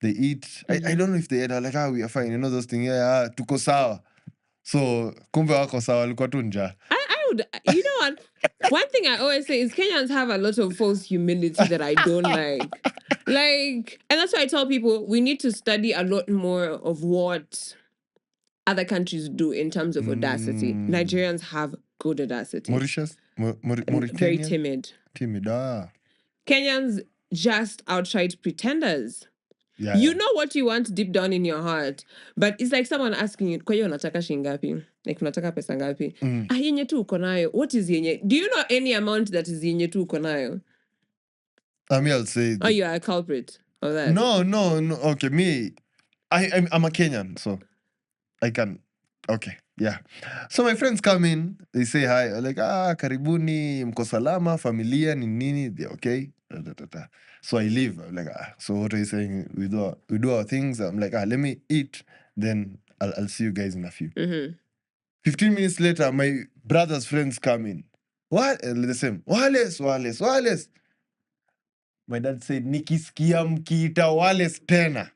They eat. I don't know if they ate. Like, we are fine. You know those things. Yeah, tuko sawa. So, kumbe wako sawa, walikuwa tu njaa. I would, you know what? One thing I always say is Kenyans have a lot of false humility that I don't like. And that's why I tell people we need to study a lot more of what other countries do in terms of audacity. Nigerians have good audacity. Mauritius? Very timid. Kenyans just outright pretenders. Yeah, you know what you want deep down in your heart, but it's like someone asking you, kwa hiyo unataka shingapi? Like unataka pesa ngapi? Yenye tu uko nayo. What is yenye? Do you know any amount that is yenye tu uko nayo? I'll say. Oh, you are a culprit of that. No. Okay, me, I'm a Kenyan, so I can. Okay, yeah. So my friends come in, they say hi, like, karibuni, mko salama, familia, nini, they're okay. So I leave. I'm like, so what are you saying? We do our things. I'm like, let me eat, then I'll see you guys in a few. 15 minutes later, my brother's friends come in. What? The same. Wales. My dad said, nikisikia mkiita Wales tena,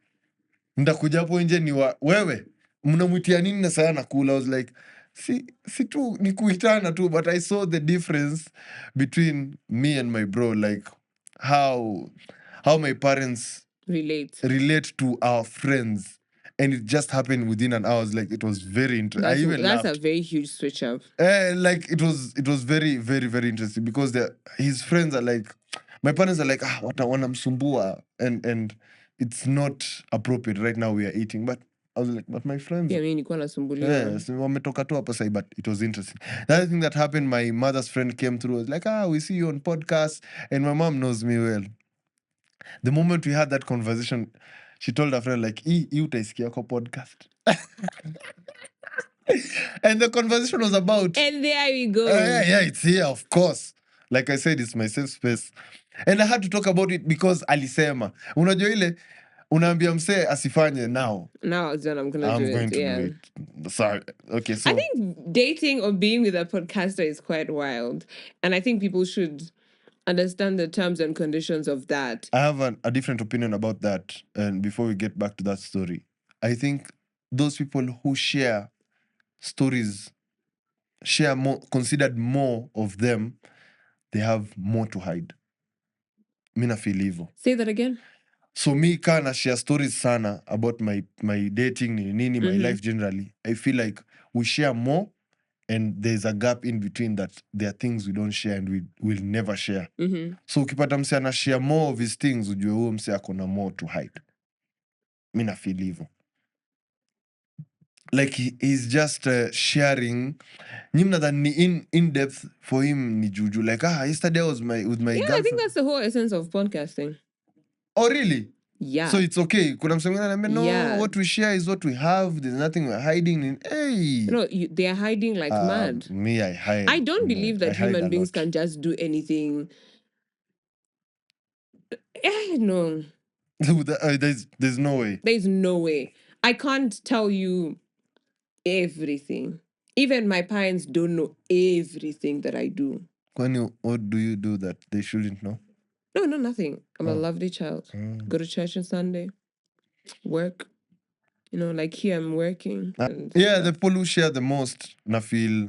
ndakuja hapo nje ni wewe. Mnamwitia nini na saya nakula? I was like, si tu ni kuitana tu, but I saw the difference between me and my bro, like how my parents relate to our friends, and it just happened within an hour. Like, it was very interesting. That's a very huge switch up. Like it was very, very, very interesting because his friends are like, my parents are like, wanamsumbua, and it's not appropriate right now. We are eating, but I was like, but my friends. Yeah, wametoka tu hapa sai, but it was interesting. The other thing that happened, my mother's friend came through, was like, we see you on podcast, and my mom knows me well. The moment we had that conversation, she told her friend, like, utaisikia kwa podcast. And the conversation was about. And there we go. Yeah, it's here, of course. Like I said, it's my safe space. And I had to talk about it because alisema. Unajua ile, unaambia msee asifanye now. Now, then I'm going to do it. Sorry. Okay, so. I think dating or being with a podcaster is quite wild. And I think people should understand the terms and conditions of that. I have a different opinion about that. And before we get back to that story, I think those people who share stories, considered more of them, they have more to hide. Mi na feel hivyo. Say that again. So me kana share stories sana about my dating, nini, my life generally. I feel like we share more, and there's a gap in between that. There are things we don't share and we will never share. So ukipata mse ana share more of his things, ujue huo mse akona more to hide. Mi na feel hivyo. Like he's just sharing. Nimna that ni in depth for him ni juju. Like yesterday I was with my girlfriend. I think that's the whole essence of podcasting. Oh really? Yeah. So it's okay. Kuna mse mwingine anambia no, what we share is what we have. There's nothing we're hiding. Hey. No, they are hiding like mad. Me, I hide. I don't believe that human beings can just do anything. No. There's no way. There's no way. I can't tell you everything. Even my parents don't know everything that I do. What do you do that they shouldn't know? No, nothing. I'm a lovely child. Go to church on Sunday. Work. You know, like here I'm working. Yeah, the people who share the most, na feel...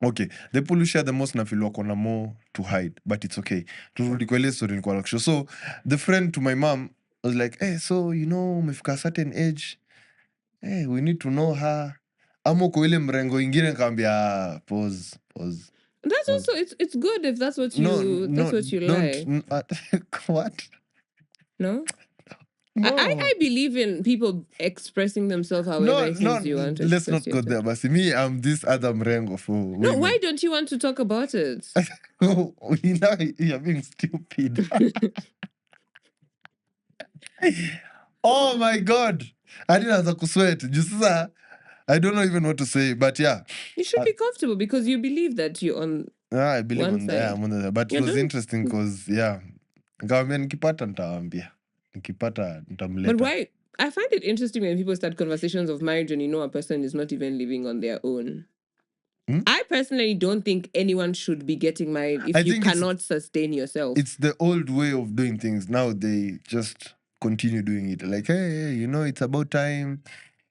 Okay, the people who share the most, na feel wako na more to hide, but it's okay. Turudi kwa ile story nilikuwa nakushow. So, the friend to my mom was like, hey, so, you know, umefika a certain age, hey, we need to know her. Ama uko ile mrengo ingine nikamwambia, pause. That's also, it's good if that's what you like. What? No? No. I believe in people expressing themselves however it is you want to let's not go there. But me, I'm this other mrengo for women. No, why don't you want to talk about it? You're being stupid. Oh my God. I didn't have to sweat. I don't know even what to say, but yeah. You should be comfortable because you believe that you're on. I believe on that. I'm on that. But it was interesting because, yeah. Nikipata nitawaambia. But why? I find it interesting when people start conversations of marriage and you know a person is not even living on their own. I personally don't think anyone should be getting married if you cannot sustain yourself. It's the old way of doing things. Now they just continue doing it. Like, hey, you know, it's about time.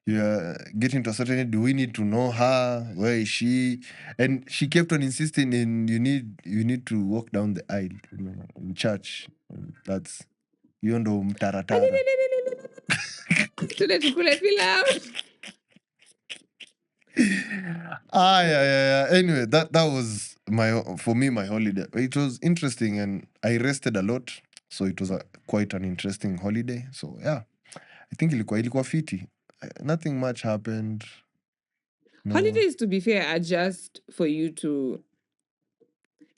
You're getting to a certain age. Do we need to know her? Where is she? And she kept on insisting in you need to walk down the aisle, you know, in church. That's you ndo mtaratara. Yeah. Anyway, that was for me my holiday. It was interesting and I rested a lot, so it was quite an interesting holiday. So yeah, I think ilikuwa fiti. Nothing much happened. No. Holidays, to be fair, are just for you to...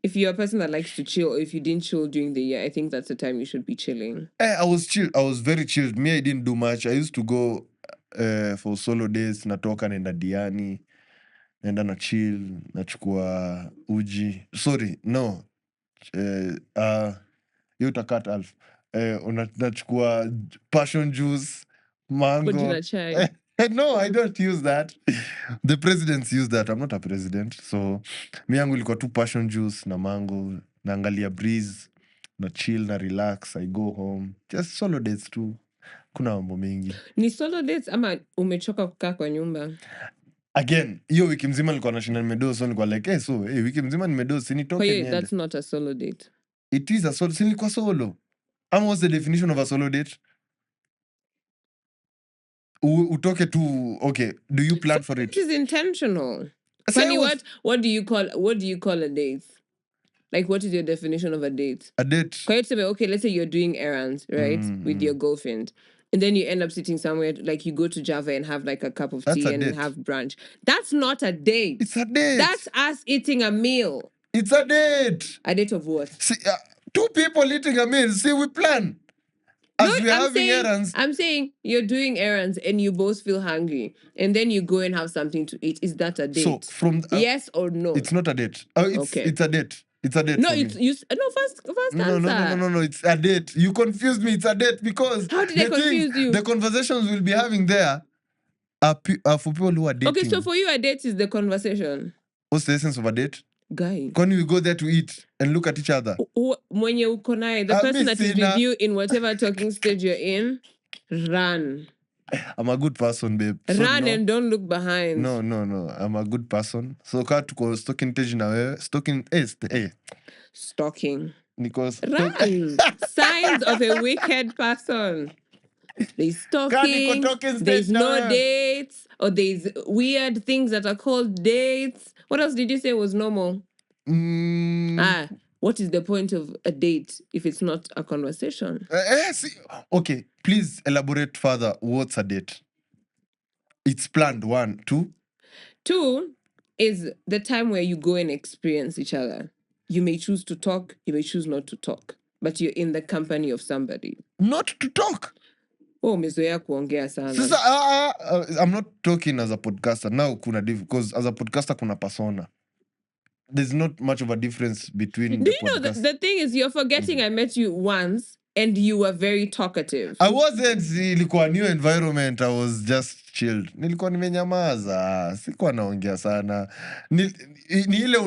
If you're a person that likes to chill, or if you didn't chill during the year, I think that's the time you should be chilling. I was chilled. I was very chilled. Me, I didn't do much. I used to go for solo days. Natoka nenda Diani. Nenda na chill. Nachukua uji. Sorry, no. You utakat Alf. Nachukua passion juice. Mango. No, I don't use that. The presidents use that. I'm not a president. So, mi yangu ilikuwa tu passion juice na mango, naangalia breeze, na chill, na relax, I go home. Just solo dates tu. Kuna mambo mengi. Ni solo dates ama umechoka kukaa kwa nyumba? Again, hiyo wiki mzima nilikuwa nashinda nimedoze, so nilikuwa like, wiki mzima nimedoze, sinitoke niende. That's not a solo date. It is a solo, nilikuwa solo. What's the definition of a solo date? Utoke tu, okay, do you plan for it? It is intentional. Funny, what do you call a date? Like, what is your definition of a date? A date. Okay, let's say you're doing errands, right, with your girlfriend, and then you end up sitting somewhere, like you go to Java and have like a cup of tea and have brunch. That's not a date. It's a date. That's us eating a meal. It's a date. A date of what? See, two people eating a meal. See, we plan. I'm saying you're doing errands and you both feel hungry, and then you go and have something to eat. Is that a date? So from yes or no? It's not a date. It's a date. It's a date. No, first answer. No. It's a date. You confused me. It's a date because how did I confuse you? The conversations we'll be having there are for people who are dating. Okay, so for you, a date is the conversation. What's the essence of a date? Guy. When we go there to eat and look at each other. When you're ukonai, the person that is with you in whatever talking stage you're in, run. I'm a good person, babe. Run and don't look behind. No. I'm a good person. So kaa tuko stalking stage na wewe. Stalking. Because run. Signs of a wicked person. There's stalking. There's no dates. Or there's weird things that are called dates. What else did you say was normal? What is the point of a date if it's not a conversation? Okay, please elaborate further. What's a date? It's planned. 1, 2. 2 is the time where you go and experience each other. You may choose to talk, you may choose not to talk, but you're in the company of somebody. Not to talk? Oh, umezoea kuongea sana. I'm not talking as a podcaster. Now kuna because as a podcaster kuna persona. There's not much of a difference between the podcast. The thing is, you're forgetting I met you once and you were very talkative. I wasn't, ilikuwa new environment, I was just chilled. Nilikuwa nimenyamaza, sikuwa naongea sana. Ni ile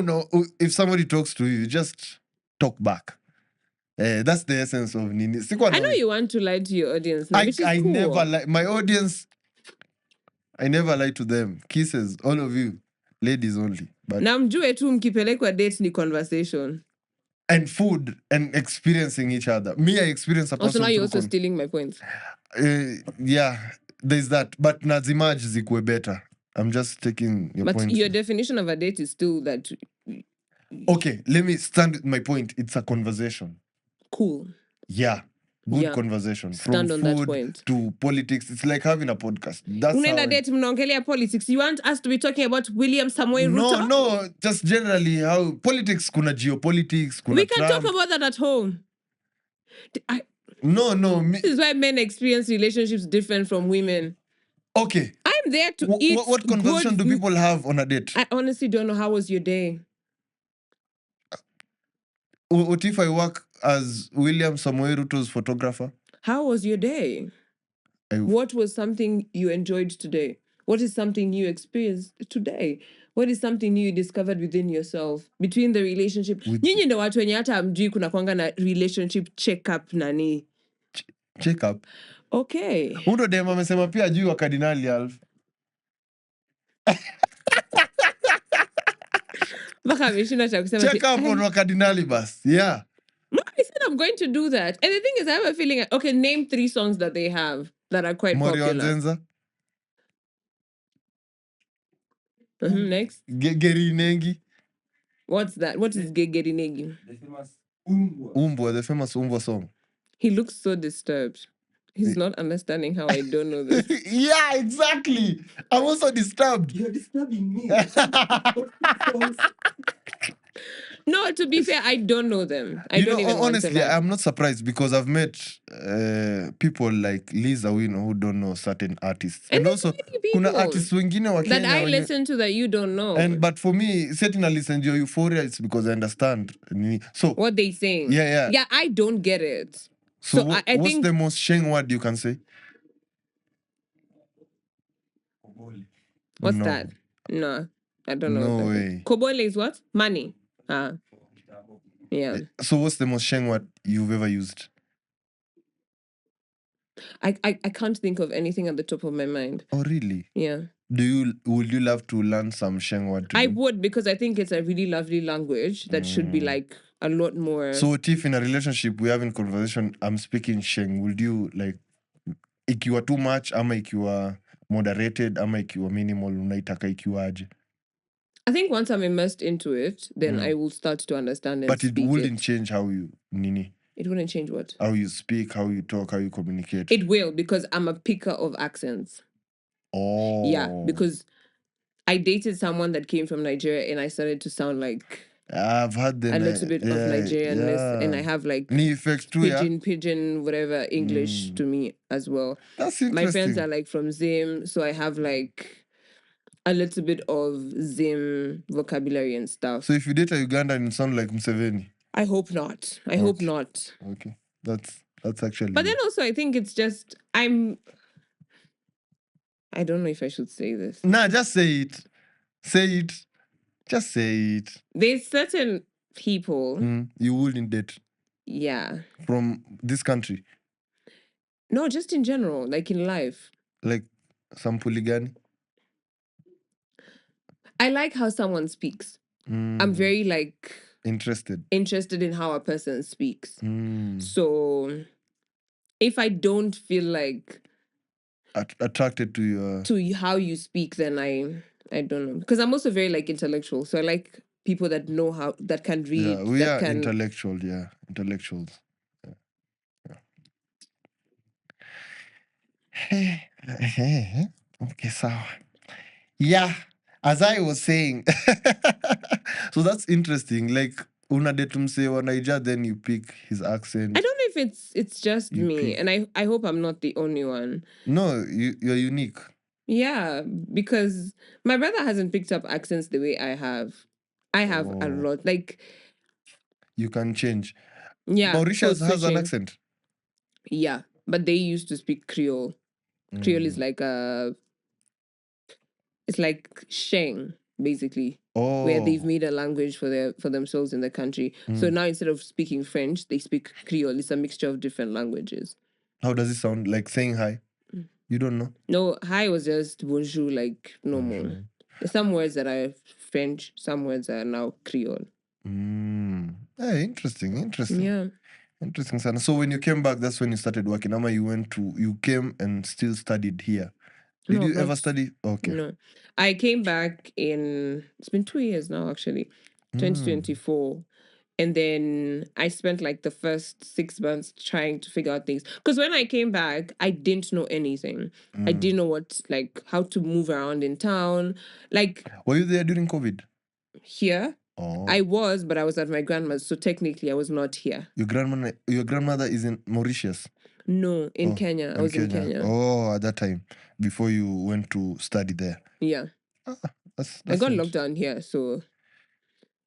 if somebody talks to you, you just talk back. That's the essence of nini. I know you want to lie to your audience now, which is I cool. never lie. My audience, I never lie to them. Kisses, all of you. Ladies only. But na mjue tu mkipelekwa date ni conversation. And food and experiencing each other. Me, I experience a person. Also now you're also stealing my points. Yeah, there's that. But nazimaj zikwe better. I'm just taking your point. But your definition of a date is still that... Okay, let me stand with my point. It's a conversation. Cool. Yeah. Good conversation. Stand From on food that point. to politics. It's like having a podcast. That's Unaenda date mnaongelea politics. You want us to be talking about William Samoei Ruto? No. Just generally how politics, kuna geopolitics, kuna we can Trump. talk about that at home. No. This is why men experience relationships different from women. Okay. I'm there to eat. What conversation do people have on a date? I honestly don't know. How was your day? What if I work as William Samoei Ruto's photographer? How was your day? What was something you enjoyed today? What is something you experienced today? What is something new you discovered within yourself between the relationship? Nyinyi ndo watu wenye hata hamjui kuna kwanga na relationship check-up nani. Check-up? Okay. Undo dem amesema pia juu wa Kardinali Alf. Check up on wa Kardinali bas. Yeah. I said I'm going to do that. And the thing is, I have a feeling, okay, name 3 songs that they have that are quite popular. Zenza. Next. Geri Nengi. What's that? What is Geri Nengi? The famous Umbwa, the famous Umbwa song. He looks so disturbed. He's not understanding how I don't know this. Yeah, exactly. I'm also disturbed. You're disturbing me. No, to be fair, I don't know them. I don't even honestly, I'm not surprised because I've met people like Liz Awino who don't know certain artists. And also, kuna artists wengine wa Kenya that I listen to that you don't know. But for me, setting a listen to your euphoria, it's because I understand. So what they saying. Yeah. Yeah, I don't get it. So I what's think... the most Sheng word you can say? What's that? No, I don't know. No way. Kobole is what? Money. Yeah. So what's the most Sheng word you've ever used? I can't think of anything at the top of my mind. Oh, really? Yeah. Would you love to learn some Sheng word? I would, because I think it's a really lovely language that should be like a lot more. So what if in a relationship we having conversation, I'm speaking Sheng, would you like, ikiwa too much, ama ikiwa moderated, ama ikiwa minimal, unaitaka ikiwaje? I think once I'm immersed into it, then I will start to understand and speak it. But it wouldn't change how you, Nini? It wouldn't change what? How you speak, how you talk, how you communicate. It will, because I'm a picker of accents. Oh. Yeah, because I dated someone that came from Nigeria and I started to sound like... I've had a little bit of Nigerianness, and I have like pidgin, whatever, English to me as well. That's interesting. My friends are like from Zim, so I have like a little bit of Zim vocabulary and stuff. So if you date a Ugandan, you sound like Museveni? I hope not. I hope not. Okay, that's actually... But then also I think it's just, I don't know if I should say this. Nah, just say it. Say it. Just say it. There's certain people... you wouldn't date. Yeah. From this country? No, just in general, like in life. Like some polygamy? I like how someone speaks. I'm very like... Interested in how a person speaks. So if I don't feel like... attracted to how you speak, then I don't know. Because I'm also very like intellectual. So I like people that know how, that can read. Yeah, we are intellectual, intellectuals. Yeah. Okay, so yeah, as I was saying, so that's interesting. Like una detum say wa Naija, then you pick his accent. I don't know if it's just me, and I hope I'm not the only one. No, you're unique. Yeah, because my brother hasn't picked up accents the way I have. I have a lot. Like, you can change. Yeah. Mauritius has an accent. Yeah, but they used to speak Creole. Creole is like it's like Sheng, basically. Where they've made a language for themselves in the country. So now instead of speaking French, they speak Creole. It's a mixture of different languages. How does it sound? Like saying hi? You don't know? No, hi was just bonjour, like normal. Bonjour. There's some words that are French, some words are now Creole. Hey, interesting. Yeah. Interesting, Sana. So when you came back, that's when you started working. Ama, you came and still studied here. Did you ever study? Okay. No. I came back it's been 2 years now, actually. 2024. And then I spent like the first 6 months trying to figure out things. Because when I came back, I didn't know anything. I didn't know how to move around in town. Like, were you there during COVID? Here? Oh. I was, but I was at my grandma's. So technically, I was not here. Your grandmother is in Mauritius? No, in Kenya. I was in Kenya. Oh, at that time, before you went to study there. Yeah. That's I got locked down here, so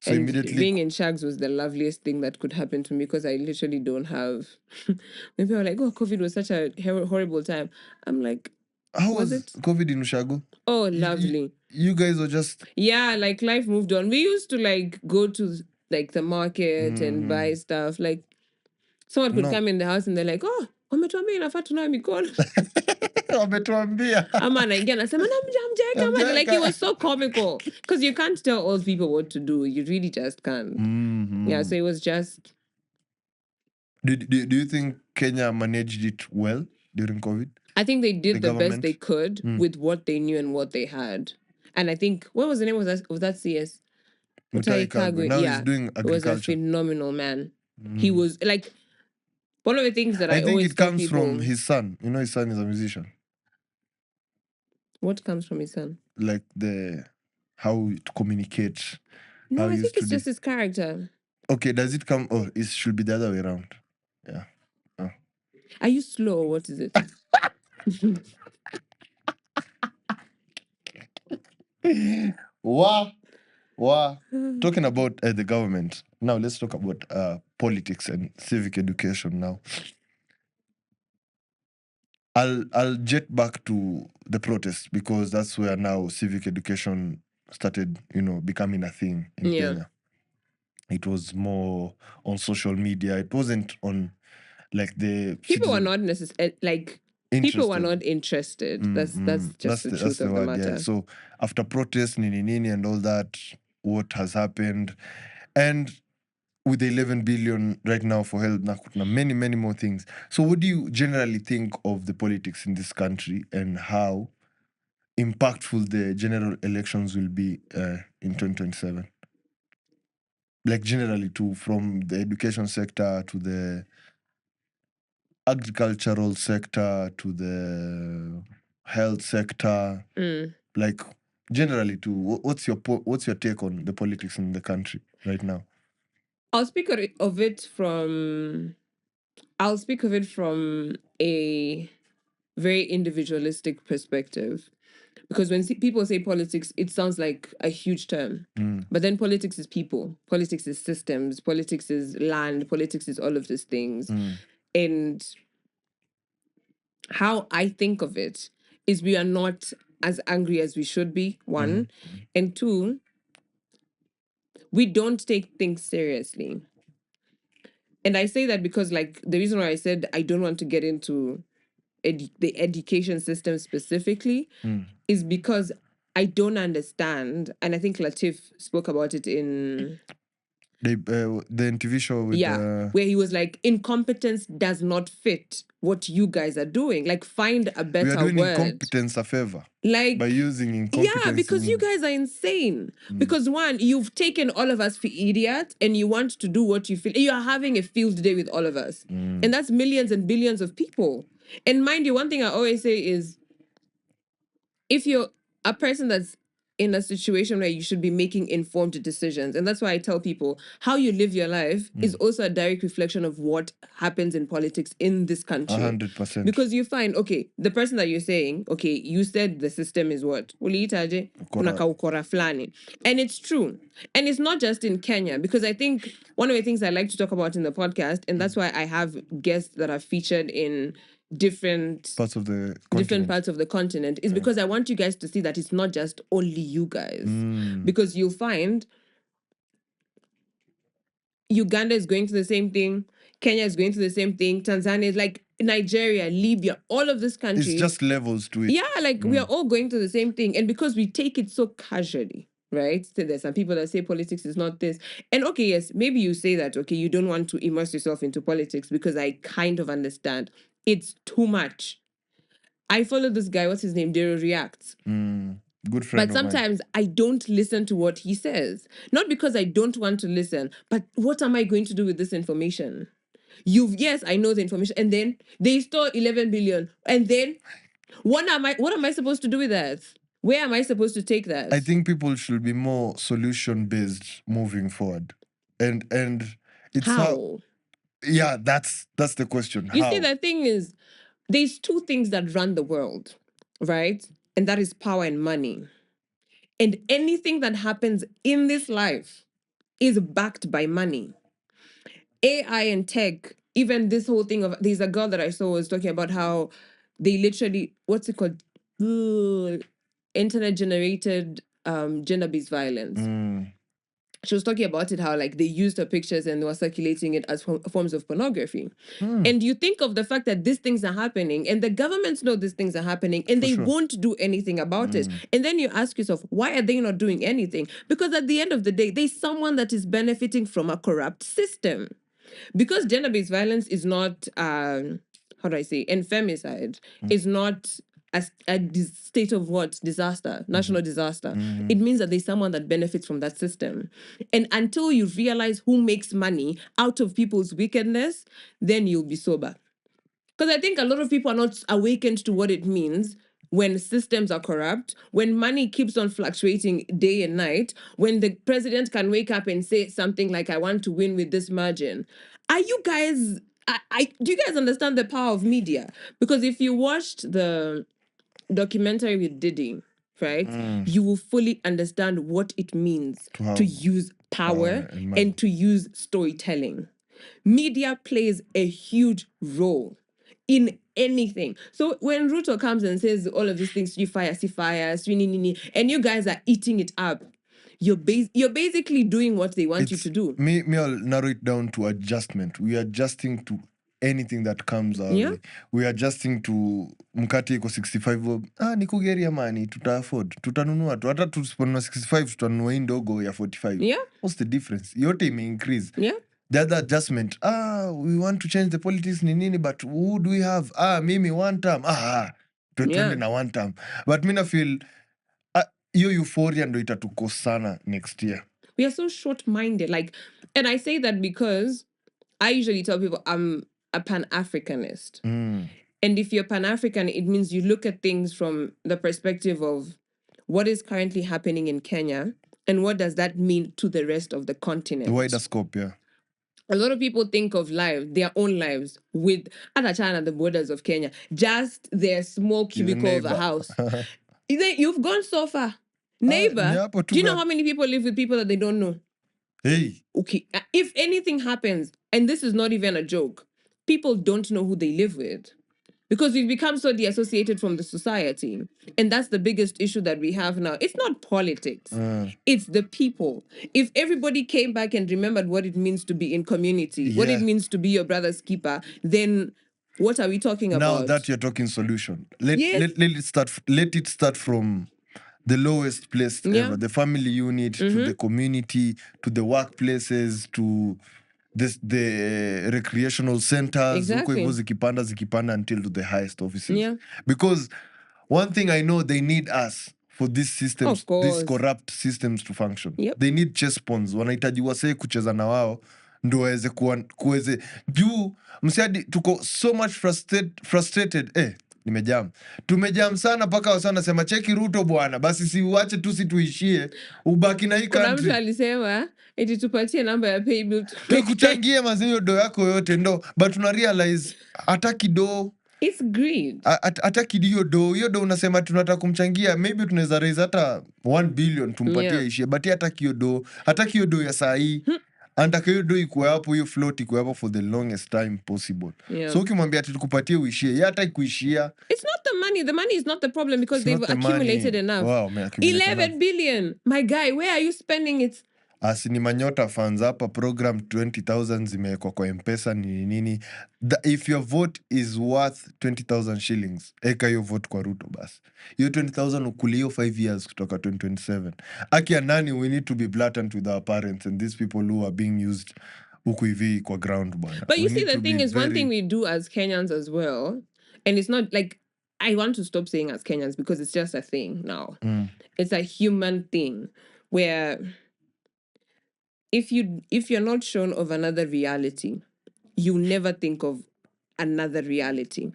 immediately being in Shags was the loveliest thing that could happen to me because I literally don't have. When people are like, "Oh, COVID was such a horrible time," I'm like, "How was it? COVID in Ushago?" Oh, lovely. You guys were just like life moved on. We used to like go to like the market and buy stuff. Like someone could come in the house and they're like, "Oh, wametuambia inafaa tunawe mikono." Wametuambia. Ama anaingia anasema namjamjeka. Like it was so comical because you can't tell old people what to do. You really just can't. Yeah, so it was just. Do you think Kenya managed it well during COVID? I think they did the best they could with what they knew and what they had. And I think, what was the name of that CS? Mutai Kagwe. Now he's doing agriculture. He was a phenomenal man. He was like, one of the things that I think always it comes from his son. You know, his son is a musician. What comes from his son? Like how to communicate. No, I think it's just his character. Okay, does it come? Oh, it should be the other way around. Yeah. Oh. Are you slow? What is it? Wow. Talking about the government. Now let's talk about politics and civic education now. I'll jet back to the protest because that's where now civic education started, becoming a thing in Kenya. It was more on social media. It wasn't on like the people were not necessarily like interested. People were not interested. That's just the truth of the matter. Yeah. So after protest, nini and all that, what has happened, and with the 11 billion right now for health, many more things. So what do you generally think of the politics in this country and how impactful the general elections will be in 2027? Like generally from the education sector to the agricultural sector to the health sector, like generally what's your take on the politics in the country right now? I'll speak of it from a very individualistic perspective. Because when people say politics, it sounds like a huge term. But then politics is people. Politics is systems. Politics is land. Politics is all of these things. And how I think of it is we are not as angry as we should be, one. And two, we don't take things seriously. And I say that because, like, the reason why I said I don't want to get into the education system specifically is because I don't understand. And I think Latif spoke about it in the TV show with where he was like, incompetence does not fit what you guys are doing. Like, find a better word. We are doing incompetence a favor. Like, by using incompetence. Yeah, because you guys are insane. Because one, you've taken all of us for idiots and you want to do what you feel. You are having a field day with all of us. And that's millions and billions of people. And mind you, one thing I always say is, if you're a person that's in a situation where you should be making informed decisions. And that's why I tell people how you live your life is also a direct reflection of what happens in politics in this country. 100%. Because you find, okay, the person that you're saying, okay, you said the system is what? Uliitaje? Kuna ukora flani. And it's true. And it's not just in Kenya, because I think one of the things I like to talk about in the podcast, and that's why I have guests that are featured in different parts of the continent, is because I want you guys to see that it's not just only you guys. Because you'll find Uganda is going through the same thing, Kenya is going through the same thing, Tanzania is like Nigeria, Libya, all of this countries. It's just levels to it. Yeah, like we are all going through the same thing. And because we take it so casually, right? So there's some people that say politics is not this. And okay, yes, maybe you say that, okay, you don't want to immerse yourself into politics, because I kind of understand. It's too much. I follow this guy, what's his name? Dero Reacts. Good friend. But sometimes I don't listen to what he says. Not because I don't want to listen, but what am I going to do with this information? Yes, I know the information. And then they store 11 billion. And then what am I supposed to do with that? Where am I supposed to take that? I think people should be more solution-based moving forward. And it's how? Yeah, that's the question. You see, the thing is, there's two things that run the world, right? And that is power and money. And anything that happens in this life is backed by money. AI and tech, even this whole thing of, there's a girl that I saw was talking about how they literally, what's it called? Internet generated gender-based violence. She was talking about it, how like they used her pictures and they were circulating it as forms of pornography. And you think of the fact that these things are happening and the governments know these things are happening and they won't do anything about it. And then you ask yourself, why are they not doing anything? Because at the end of the day, there's someone that is benefiting from a corrupt system. Because gender-based violence is not, how do I say, and femicide is not a state of what? Disaster, national disaster. It means that there's someone that benefits from that system. And until you realize who makes money out of people's wickedness, then you'll be sober. Because I think a lot of people are not awakened to what it means when systems are corrupt, when money keeps on fluctuating day and night, when the president can wake up and say something like, I want to win with this margin. Are you guys, do you guys understand the power of media? Because if you watched the documentary with Diddy, right, you will fully understand what it means to use power and to use storytelling. Media plays a huge role in anything. So when Ruto comes and says all of these things, see fire, and you guys are eating it up, you're basically doing what they want you to do. Me, I'll narrow it down to adjustment. We are adjusting to anything that comes our way. We are adjusting to mkate iko 65 nikugeria mani, tuta afford, tutanunua tu, hata tusiponunua 65 tutanunua hii ndogo ya 45. What's the difference? Yote ime increase. The other adjustment, we want to change the politics ni nini, but who do we have? Mimi one term. Tuende na one term. But mina feel hiyo euphoria ndo itatukosana next year. We are so short-minded. Like, and I say that because I usually tell people I'm a Pan-Africanist. And if you're Pan-African, it means you look at things from the perspective of what is currently happening in Kenya and what does that mean to the rest of the continent. The wider scope, yeah. A lot of people think of their own lives with other China, the borders of Kenya, just their small cubicle of a house. You've gone so far. Neighbor, do you know how many people live with people that they don't know? Hey. Okay, if anything happens, and this is not even a joke, people don't know who they live with. Because we've become so deassociated from the society. And that's the biggest issue that we have now. It's not politics. It's the people. If everybody came back and remembered what it means to be in community, what it means to be your brother's keeper, then what are we talking about? Now that you're talking solution, let it start from the lowest place ever. The family unit, to the community, to the workplaces, to the recreational centers, exactly. zikipanda until to the highest offices. Because one thing I know, they need us for these systems, these corrupt systems to function. They need chess pawns. Wanahitaji wasee kucheza na wao ndo waweze kuweze juu msiadi tuko so much frustrated tumejam sana mpaka wasa nasema cheki Ruto bwana, basi si uache tu situishie ubaki na hii country. Kuna mtu alisema eti tupatie namba ya pay bill tukuchangie mazio do yako yote ndo, but una realize hataki do. It's greed. Hataki hiyo do unasema tunataka kumchangia, maybe tunaweza raise hata 1 billion tumpatie ishie, but hataki hiyo do ya saa hii. Anataka hiyo do ikuwe hapo, hiyo float ikuwe hapo for the longest time possible. So ukimwambia ati tukupatie uishie, yeye hataki kuishia. It's not the money is not the problem because they've accumulated enough. Wow, 11 billion. My guy, where are you spending it? Ni manyota funds hapa, program 20,000 zimewekwa kwa M-Pesa nini. If your vote is worth 20,000 shillings, eka hiyo vote kwa Ruto basi. Hiyo 20,000 ukulio 5 years kutoka 2027. Akia nani, we need to be blatant with our parents and these people who are being used huku hivi kwa ground bwana. But you see, the thing is, one thing we do as Kenyans as well, and it's not like, I want to stop saying as Kenyans because it's just a thing now. It's a human thing where if you're not shown of another reality, you never think of another reality.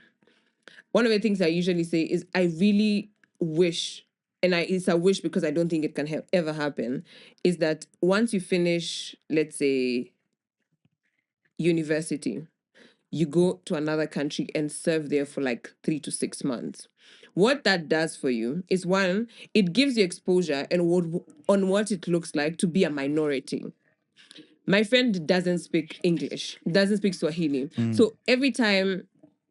One of the things I usually say is I really wish, and it's a wish because I don't think it can ever happen, is that once you finish, let's say, university, you go to another country and serve there for like 3 to 6 months. What that does for you is, one, it gives you exposure and on what it looks like to be a minority. My friend doesn't speak English, doesn't speak Swahili. So every time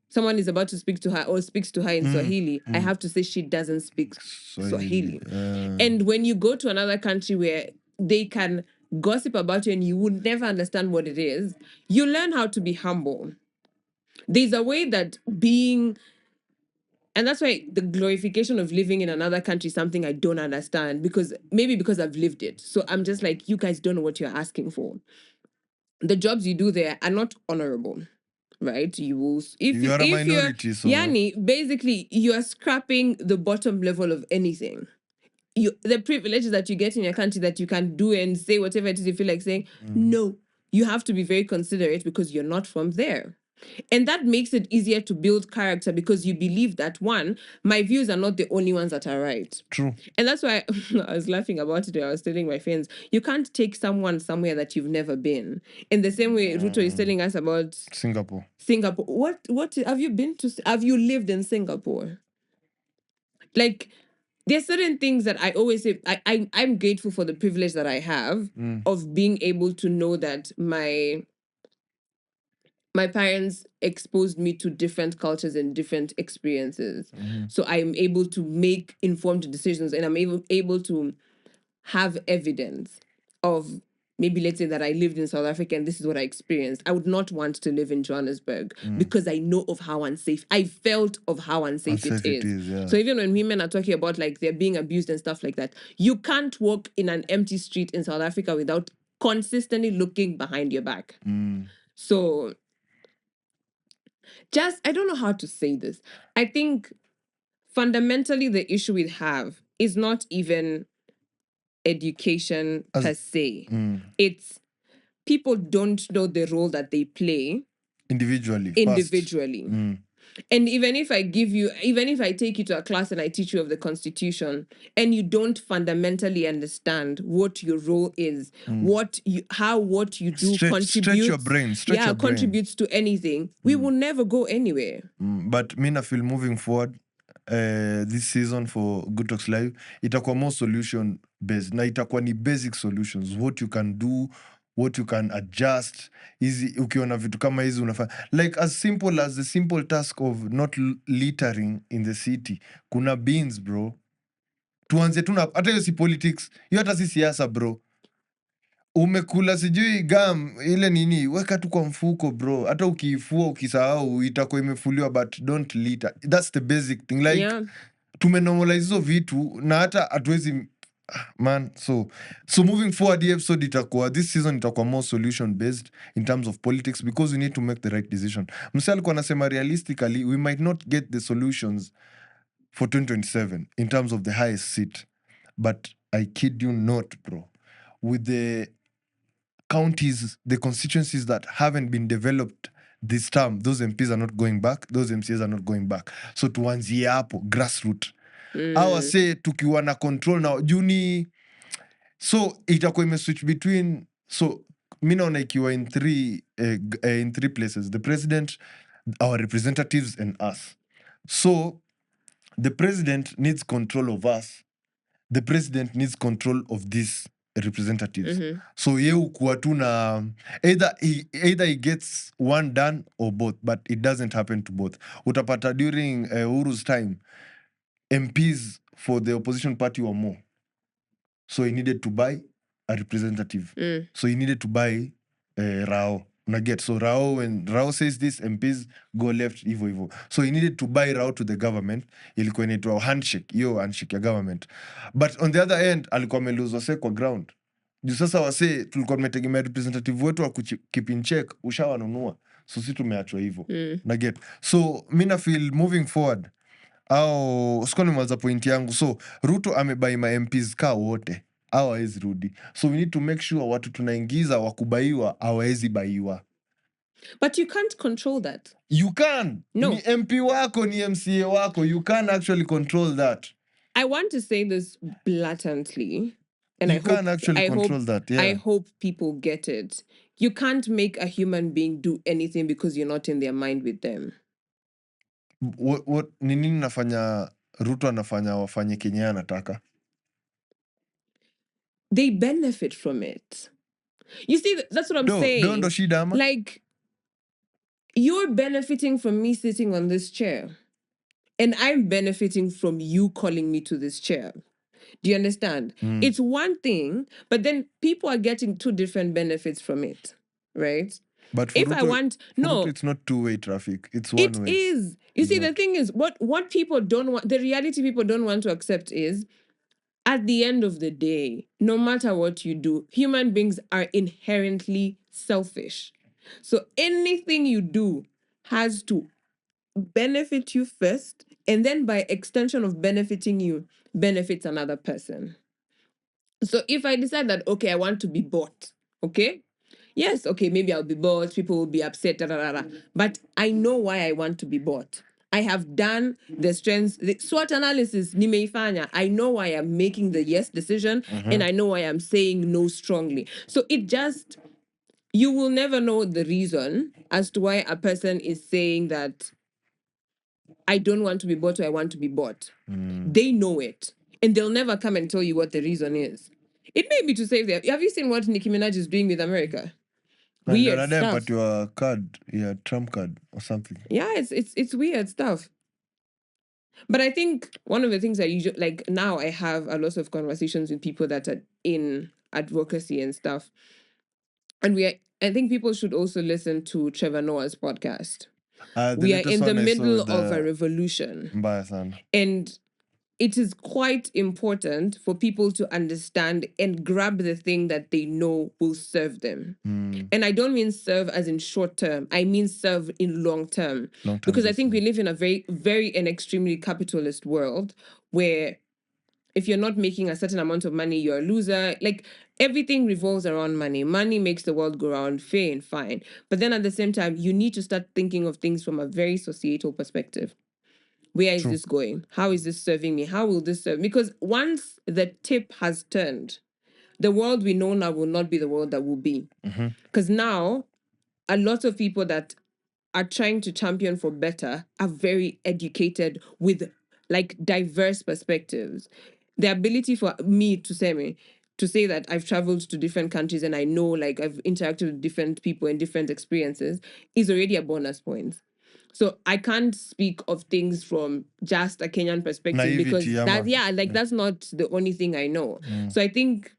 someone is about to speak to her or speaks to her in Swahili, I have to say she doesn't speak Swahili. And when you go to another country where they can gossip about you and you would never understand what it is, you learn how to be humble. There's a way that being... And that's why the glorification of living in another country is something I don't understand, because I've lived it. So I'm just like, you guys don't know what you're asking for. The jobs you do there are not honorable, right? You will, if you're a minority, so Yani, basically, you are scrapping the bottom level of anything. The privileges that you get in your country that you can do and say whatever it is you feel like saying, no, you have to be very considerate because you're not from there. And that makes it easier to build character because you believe that, one, my views are not the only ones that are right. True. And that's why I was laughing about it when I was telling my friends, you can't take someone somewhere that you've never been. In the same way Ruto is telling us about Singapore. What have you been to? Have you lived in Singapore? Like, there's certain things that I always say, I'm grateful for the privilege that I have of being able to know that my parents exposed me to different cultures and different experiences. So I'm able to make informed decisions and I'm able to have evidence of, maybe let's say that I lived in South Africa and this is what I experienced. I would not want to live in Johannesburg because I know of how unsafe, I felt of how unsafe it is. Yeah. So even when women are talking about like they're being abused and stuff like that, you can't walk in an empty street in South Africa without consistently looking behind your back. So I don't know how to say this. I think fundamentally the issue we have is not even education per se. It's people don't know the role that they play individually. And even if I take you to a class and I teach you of the Constitution and you don't fundamentally understand what your role is, what you do contributes to anything, we will never go anywhere. But Mina feel moving forward, this season for Good Talks Live, itakuwa more solution based. Na itakuwa ni basic solutions, what you can do, what you can adjust. Hizi ukiona vitu kama hizi unafanya, like as simple as the simple task of not littering in the city. Kuna beans bro, tuanze tuna hata hiyo si politics, hiyo hata si siasa bro. Umekula sijui gum ile nini, weka tu kwa mfuko bro. Hata ukiifua ukisahau itakuwa imefuliwa, but don't litter. That's the basic thing, like tumenormalize hizo vitu na hata hatuwezi man. So moving forward, the episode this season itakuwa more solution based in terms of politics, because we need to make the right decision. Msee alikuwa anasema realistically we might not get the solutions for 2027 in terms of the highest seat, but I kid you not bro, with the counties, the constituencies that haven't been developed this term those MPs are not going back, those MCAs are not going back. So tuanzie hapo grassroots. Awa say tukiwa na control na juni, so itakuwa imeswitch between, so mi naona ikiwa in three places: the president, our representatives, and us. So the president needs control of us, the president needs control of these representatives. So ye ukuwa tu na either he gets one done or both, but it doesn't happen to both. Utapata during Uru's time, MPs for the opposition party were more, so he needed to buy a representative. So he needed to buy Rao. Naget. So Rao, when Rao says this, MPs go left, hivyo. So he needed to buy Rao to the government. Ilikuwa inaitwa handshake ya government. But on the other end, alikuwa amelose wase kwa ground. Juu sasa wase tulikuwa tumetegemea representative wetu wa keep in check, ushawanunua. So si tumeachwa hivyo. Naget. So mina feel moving forward, au sikuwa nimaliza point yangu. So Ruto amebai ma MPs ka wote, hawawezi rudi. So we need to make sure watu tunaingiza wakubaiwa hawawezi baiwa. But you can't control that. You can. No. Ni MP wako, ni MCA wako. You can't actually control that. I want to say this blatantly. And you can't actually control that. Yeah. I hope people get it. You can't make a human being do anything because you're not in their mind with them. What ni nini nafanya Ruto anafanya wafanye Kenya anataka? They benefit from it. You see, that's what I'm saying. Like, you're benefiting from me sitting on this chair, and I'm benefiting from you calling me to this chair. Do you understand? It's one thing, but then people are getting two different benefits from it, right? But for Ruto, it's not two-way traffic. It's one way. It is. You see, the thing is, what people don't want, the reality people don't want to accept is, at the end of the day, no matter what you do, human beings are inherently selfish. So anything you do has to benefit you first, and then by extension of benefiting you, benefits another person. So if I decide that, okay, I want to be bought, okay? Yes, okay, maybe I'll be bought, people will be upset, but I know why I want to be bought. I have done the strengths, the SWOT analysis, nimeifanya. I know why I'm making the yes decision, and I know why I'm saying no strongly. So it just, you will never know the reason as to why a person is saying that I don't want to be bought or I want to be bought. They know it, and they'll never come and tell you what the reason is. It may be to save their. Have you seen what Nicki Minaj is doing with America? Weird stuff. But your card, your Trump card or something. Yeah, it's weird stuff. But I think one of the things I usually, like now I have a lot of conversations with people that are in advocacy and stuff. And I think people should also listen to Trevor Noah's podcast. We are in the middle of a revolution. And it is quite important for people to understand and grab the thing that they know will serve them. And I don't mean serve as in short term. I mean serve in long term. Because I think we live in a very, very and extremely capitalist world where if you're not making a certain amount of money, you're a loser. Like, everything revolves around money. Money makes the world go round, fair and fine. But then at the same time, you need to start thinking of things from a very societal perspective. Where is this going? How is this serving me? How will this serve? Because once the tip has turned, the world we know now will not be the world that will be. Because now, a lot of people that are trying to champion for better are very educated with like diverse perspectives. The ability for me to say that I've traveled to different countries and I know, like, I've interacted with different people and different experiences is already a bonus point. So I can't speak of things from just a Kenyan perspective. Naivety, because that's not the only thing I know. So I think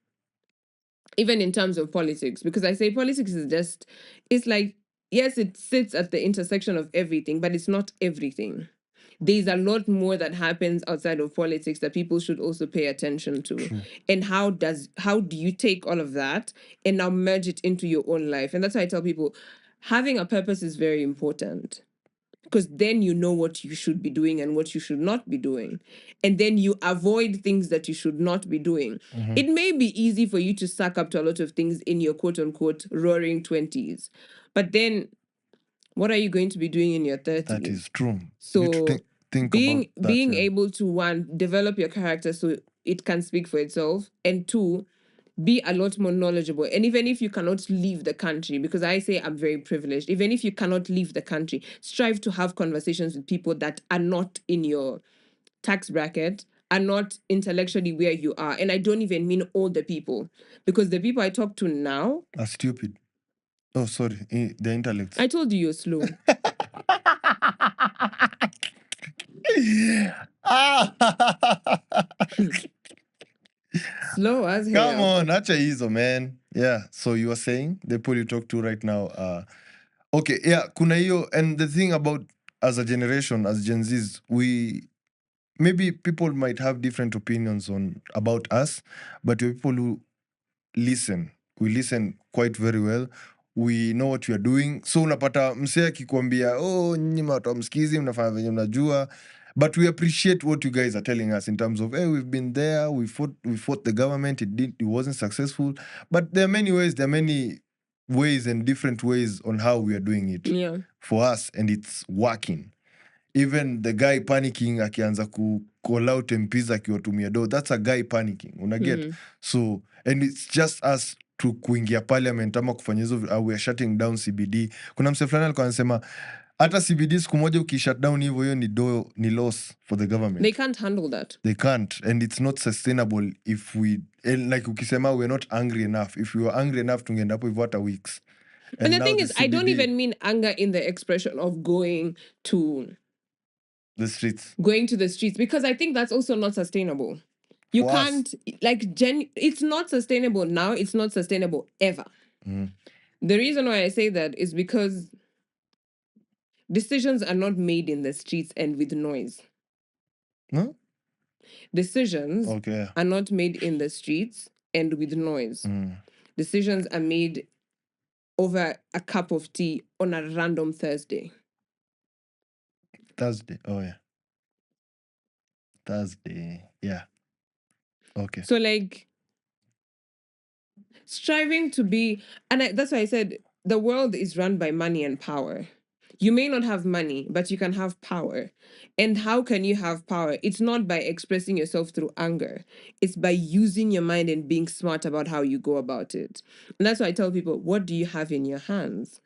even in terms of politics, because I say politics is just, it's like, yes, it sits at the intersection of everything, but it's not everything. There's a lot more that happens outside of politics that people should also pay attention to. And how do you take all of that and now merge it into your own life? And that's why I tell people, having a purpose is very important. Because then you know what you should be doing and what you should not be doing. And then you avoid things that you should not be doing. It may be easy for you to suck up to a lot of things in your quote-unquote roaring 20s. But then what are you going to be doing in your 30s? That is true. So you need to think being about that, being yeah. able to, one, develop your character so it can speak for itself, and two, be a lot more knowledgeable. And even if you cannot leave the country, because I say I'm very privileged, even if you cannot leave the country, strive to have conversations with people that are not in your tax bracket, are not intellectually where you are. And I don't even mean all the people, because the people I talk to now are stupid. Oh, sorry, the intellects. I told you you're slow. Slow as hell. Come on, that's a easy, man. Yeah. So you were saying the people you talk to right now. Okay, yeah, kuna hiyo, and the thing about as a generation, as Gen Zs, maybe people might have different opinions about us, but we're people who listen. We listen quite very well. We know what we are doing. So unapata msee akikwambia, oh, nyinyi watu hamsikizi, mnafanya venye mnajua. But we appreciate what you guys are telling us in terms of, hey, we've been there, we fought the government, it wasn't successful. But there are many ways and different ways on how we are doing it for us, and it's working. Even the guy panicking akianza call out MPs akiwatumia do, that's a guy panicking, unaget? So, and it's just us to kuingia parliament ama kufanya hizo, we are shutting down CBD. Kuna mse fulani alikuwa anasema hata CBD siku moja ukishut down hivyo, hiyo ni loss for the government. They can't handle that. They can't, and it's not sustainable if we, like ukisema we're not angry enough. If we were angry enough tungeenda hapo hivyo hata weeks. And the thing is, I don't even mean anger in the expression of going to the streets. Going to the streets, because I think that's also not sustainable. You for can't, like, it's not sustainable now, it's not sustainable ever. The reason why I say that is because decisions are not made in the streets and with noise. No? Decisions are not made in the streets and with noise. Decisions are made over a cup of tea on a random Thursday. Oh yeah. Thursday, yeah. Okay. So, like, striving to be, and that's why I said the world is run by money and power. You may not have money, but you can have power. And how can you have power? It's not by expressing yourself through anger. It's by using your mind and being smart about how you go about it. And that's why I tell people, what do you have in your hands?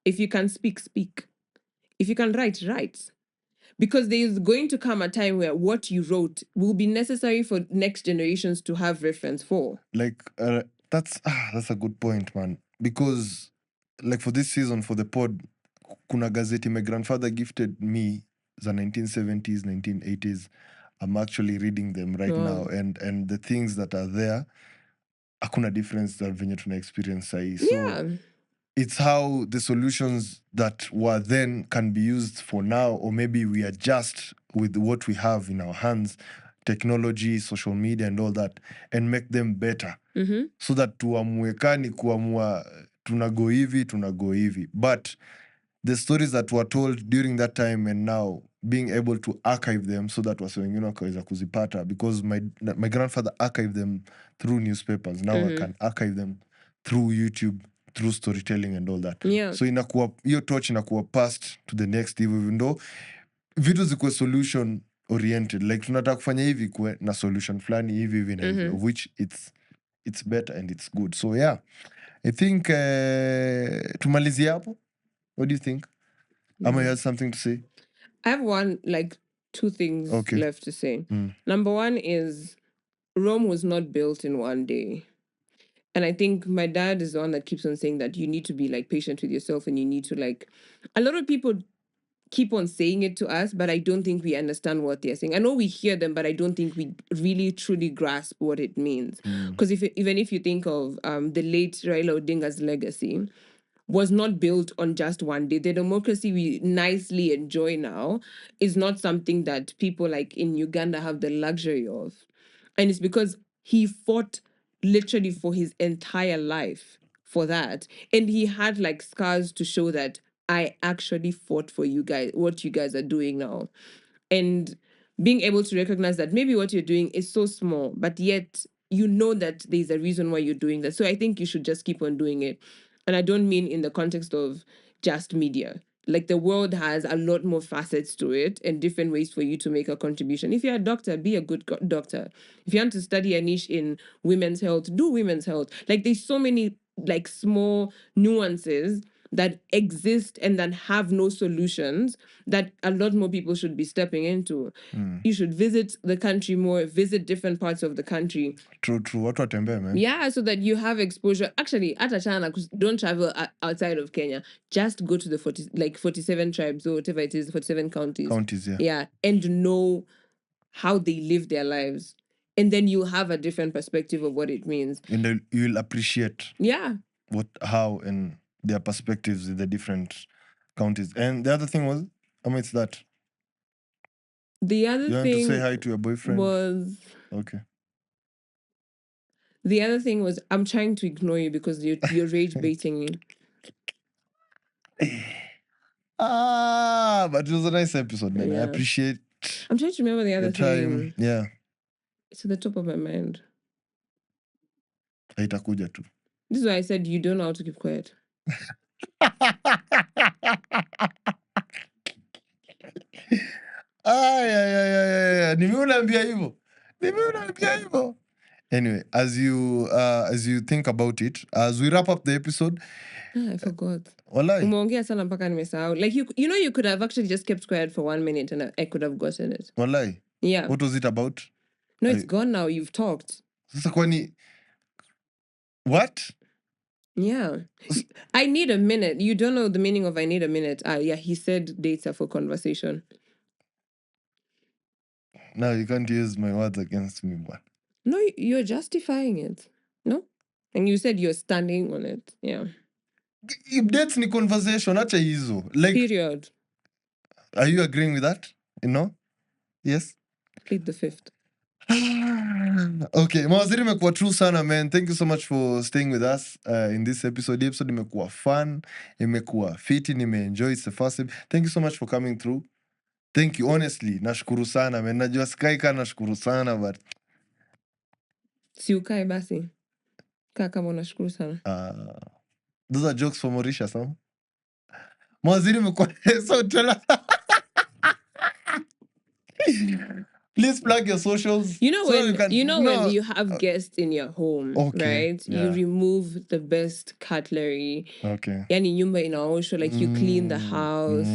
If you can speak, speak. If you can write, write. Because there is going to come a time where what you wrote will be necessary for next generations to have reference for. Like, that's a good point, man. Because, like, for this season, for the pod, kuna gazeti my grandfather gifted me, the 1970s, 1980s. I'm actually reading them right now. And the things that are there, hakuna difference that venye tuna experience sahi. So, it's how the solutions that were then can be used for now, or maybe we adjust with what we have in our hands, technology, social media, and all that, and make them better. So that tuamwekani kuamua tunago hivi. But the stories that were told during that time and now, being able to archive them so that wase wengine wakaweza kuzipata, because my grandfather archived them through newspapers. Now I can archive them through YouTube, through storytelling and all that. So inakuwa hiyo torch inakuwa passed to the next, even though vitu zikuwe solution oriented, like tunataka kufanya hivi kuwe na solution flani hivi na hivi, of which it's better and it's good. So yeah, I think tumalizie hapo. What do you think? Ama you had something to say? I have two things left to say. Number one is Rome was not built in one day. And I think my dad is the one that keeps on saying that you need to be like patient with yourself, and you need to a lot of people keep on saying it to us, but I don't think we understand what they're saying. I know we hear them, but I don't think we really truly grasp what it means. Because even if you think of the late Raila Odinga's legacy, was not built on just one day. The democracy we nicely enjoy now is not something that people like in Uganda have the luxury of. And it's because he fought literally for his entire life for that. And he had scars to show that I actually fought for you guys, what you guys are doing now. And being able to recognize that maybe what you're doing is so small, but yet you know that there's a reason why you're doing that. So I think you should just keep on doing it. And I don't mean in the context of just media. like the world has a lot more facets to it and different ways for you to make a contribution. If you're a doctor, be a good doctor. If you want to study a niche in women's health, do women's health. Like there's so many like small nuances that exist and that have no solutions that a lot more people should be stepping into. You should visit the country more, visit different parts of the country. True. What watembe, man. Yeah, so that you have exposure. Actually, at China, don't travel outside of Kenya. Just go to the 47 tribes or whatever it is, 47 counties. Counties, yeah. Yeah, and know how they live their lives. And then you have a different perspective of what it means. And you'll appreciate how and their perspectives in the different counties. And the other thing was, it's that. The other you thing want to say hi to your boyfriend? Was okay. The other thing was, I'm trying to ignore you because you're rage baiting me. But it was a nice episode, man. Yeah. I appreciate. I'm trying to remember the other thing. Yeah. It's at the top of my mind. Haitakuja tu. This is why I said you don't know how to keep quiet. Nimeunambia hivyo. Anyway, as you think about it, as we wrap up the episode, I forgot. Walai. Umeongea sana mpaka nimesahau. Like you could have actually just kept quiet for 1 minute and I could have gotten it. Walai. Yeah. What was it about? No, it's gone now. You've talked. Sasa kwani what? Yeah. I need a minute. You don't know the meaning of I need a minute. Yeah, he said dates are for conversation. Now you can't use my words against me, but. No, you're justifying it. No? And you said you're standing on it. Yeah. If dates ni conversation, acha hizo. Like, period. Are you agreeing with that? Yes? Plead the fifth. Okay, Mawaziri imekuwa true sana, man. Thank you so much for staying with us in this episode. The episode imekuwa fun, imekuwa fiti, nimeenjoy. It's the first episode. Thank you so much for coming through. Thank you, honestly. Nashukuru sana, man. Najua Sky ka nashukuru sana, but... Si ukae basi. Kaa kama unashukuru sana. Those are jokes for Mauritius, huh? Mawaziri imekuwa... So tell us... Please plug your socials. You know when you have guests in your home, right? Yeah. You remove the best cutlery. Okay. Yani nyumba inaosho, like you clean the house.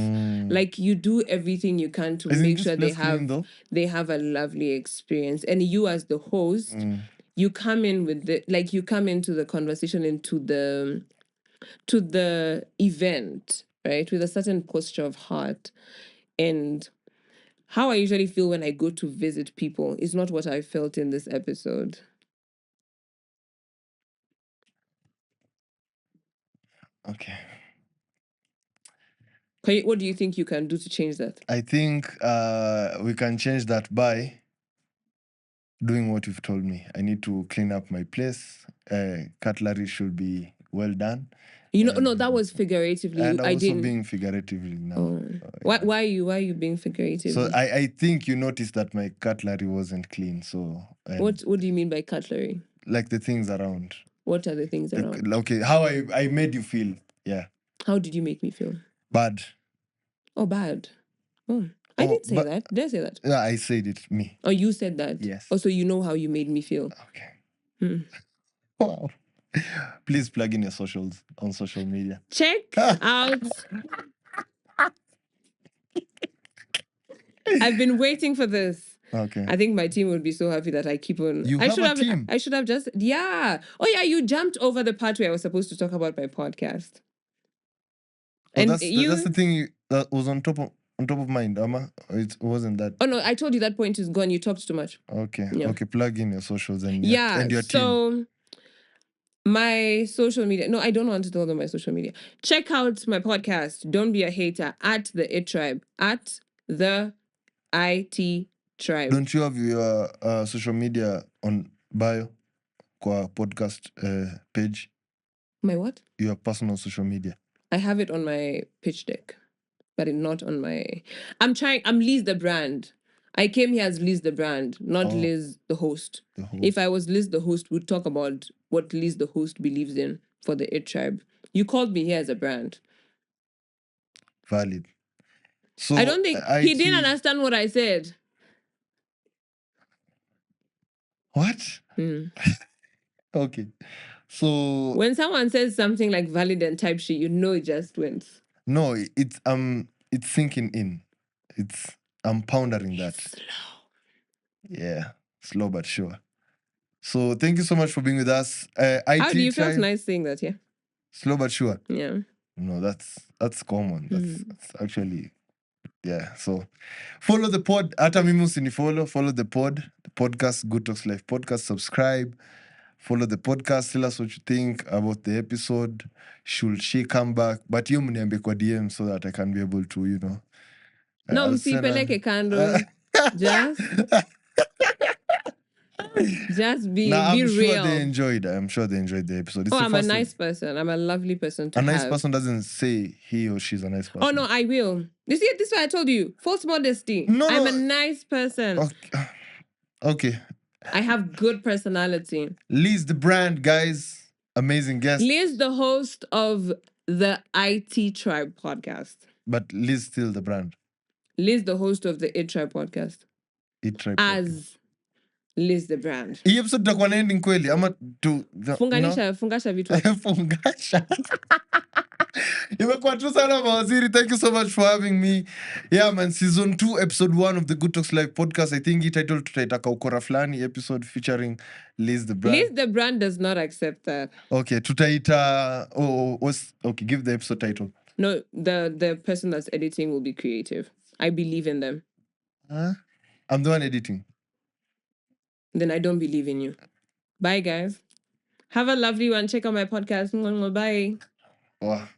Like you do everything you can to make sure they have a lovely experience. And you as the host, you come in with you come into the conversation and to the event, right? With a certain posture of heart. And how I usually feel when I go to visit people is not what I felt in this episode. Okay. What do you think you can do to change that? I think we can change that by doing what you've told me. I need to clean up my place. Cutlery should be well done. No, that was figuratively. And I'm also being figuratively now. Oh. Why are you being figurative? So I think you noticed that my cutlery wasn't clean. So what do you mean by cutlery? Like the things around. What are the things around? Okay, how I made you feel. Yeah. How did you make me feel? Bad. Oh, bad. Oh, I didn't say that. Did I say that? Yeah, I said it. Me. Oh, you said that? Yes. Oh, so you know how you made me feel. Okay. Wow. Please plug in your socials on social media. Check out. I've been waiting for this. Okay. I think my team would be so happy that I keep on. You have a team. I should have just. Yeah. Oh yeah, you jumped over the part where I was supposed to talk about my podcast. Oh, and that's the thing that was on top of mind, Ama. It wasn't that. Oh no, I told you that point is gone. You talked too much. Okay. Yeah. Okay. Plug in your socials and your team. So my social media. No, I don't want to tell them my social media. Check out my podcast. Don't be a hater at the IT Tribe at the IT Tribe. Don't you have your social media on bio, kwa podcast page? My what? Your personal social media. I have it on my pitch deck, but not on my. I'm Liz the brand. I came here as Liz the brand, not Liz the host. If I was Liz the host, we'd talk about what Liz the host believes in for the IT Tribe. You called me here as a brand. valid. So I don't think he didn't understand what I said. What? Mm. Okay. So when someone says something like valid and type shit, you know it just went. No, it's sinking in. I'm pondering that. Slow. Yeah, slow but sure. So thank you so much for being with us. How do you feel nice saying that? Yeah. Slow but sure. Yeah. No, that's common. That's actually, yeah. So follow the pod. Hata mimi usinifollow. Follow the pod, the podcast, Good Talks Life podcast. Subscribe. Follow the podcast. Tell us what you think about the episode. Should she come back? But you mniambie kwa DM so that I can be able to, No, msipeleke kando. Just be real. I'm sure they enjoyed the episode. I'm a nice person. I'm a lovely person to have. A nice person doesn't say he or she's a nice person. Oh, no, I will. You see, this is what I told you. False modesty. No, I'm a nice person. Okay. I have good personality. Liz, the brand, guys. Amazing guest. Liz, the host of the IT Tribe podcast. But Liz still the brand. Liz, the host of the IT Tribe podcast. IT Tribe As Liz, the brand. Hii episode tutakuwa na ending kweli ama tu fungasha vitu. Fungasha. Imekuwa tu sana Mawaziri. Thank you so much for having me. Yeah man, season 2 episode 1 of the Good Talks Live podcast. I think titled tutaitaka ukora flani episode featuring Liz the brand. Liz the brand does not accept that. Okay, tutaita okay, give the episode title. No, the person that's editing will be creative. I believe in them. I'm the one editing. Then I don't believe in you. Bye, guys. Have a lovely one. Check out my podcast. Bye. Wow.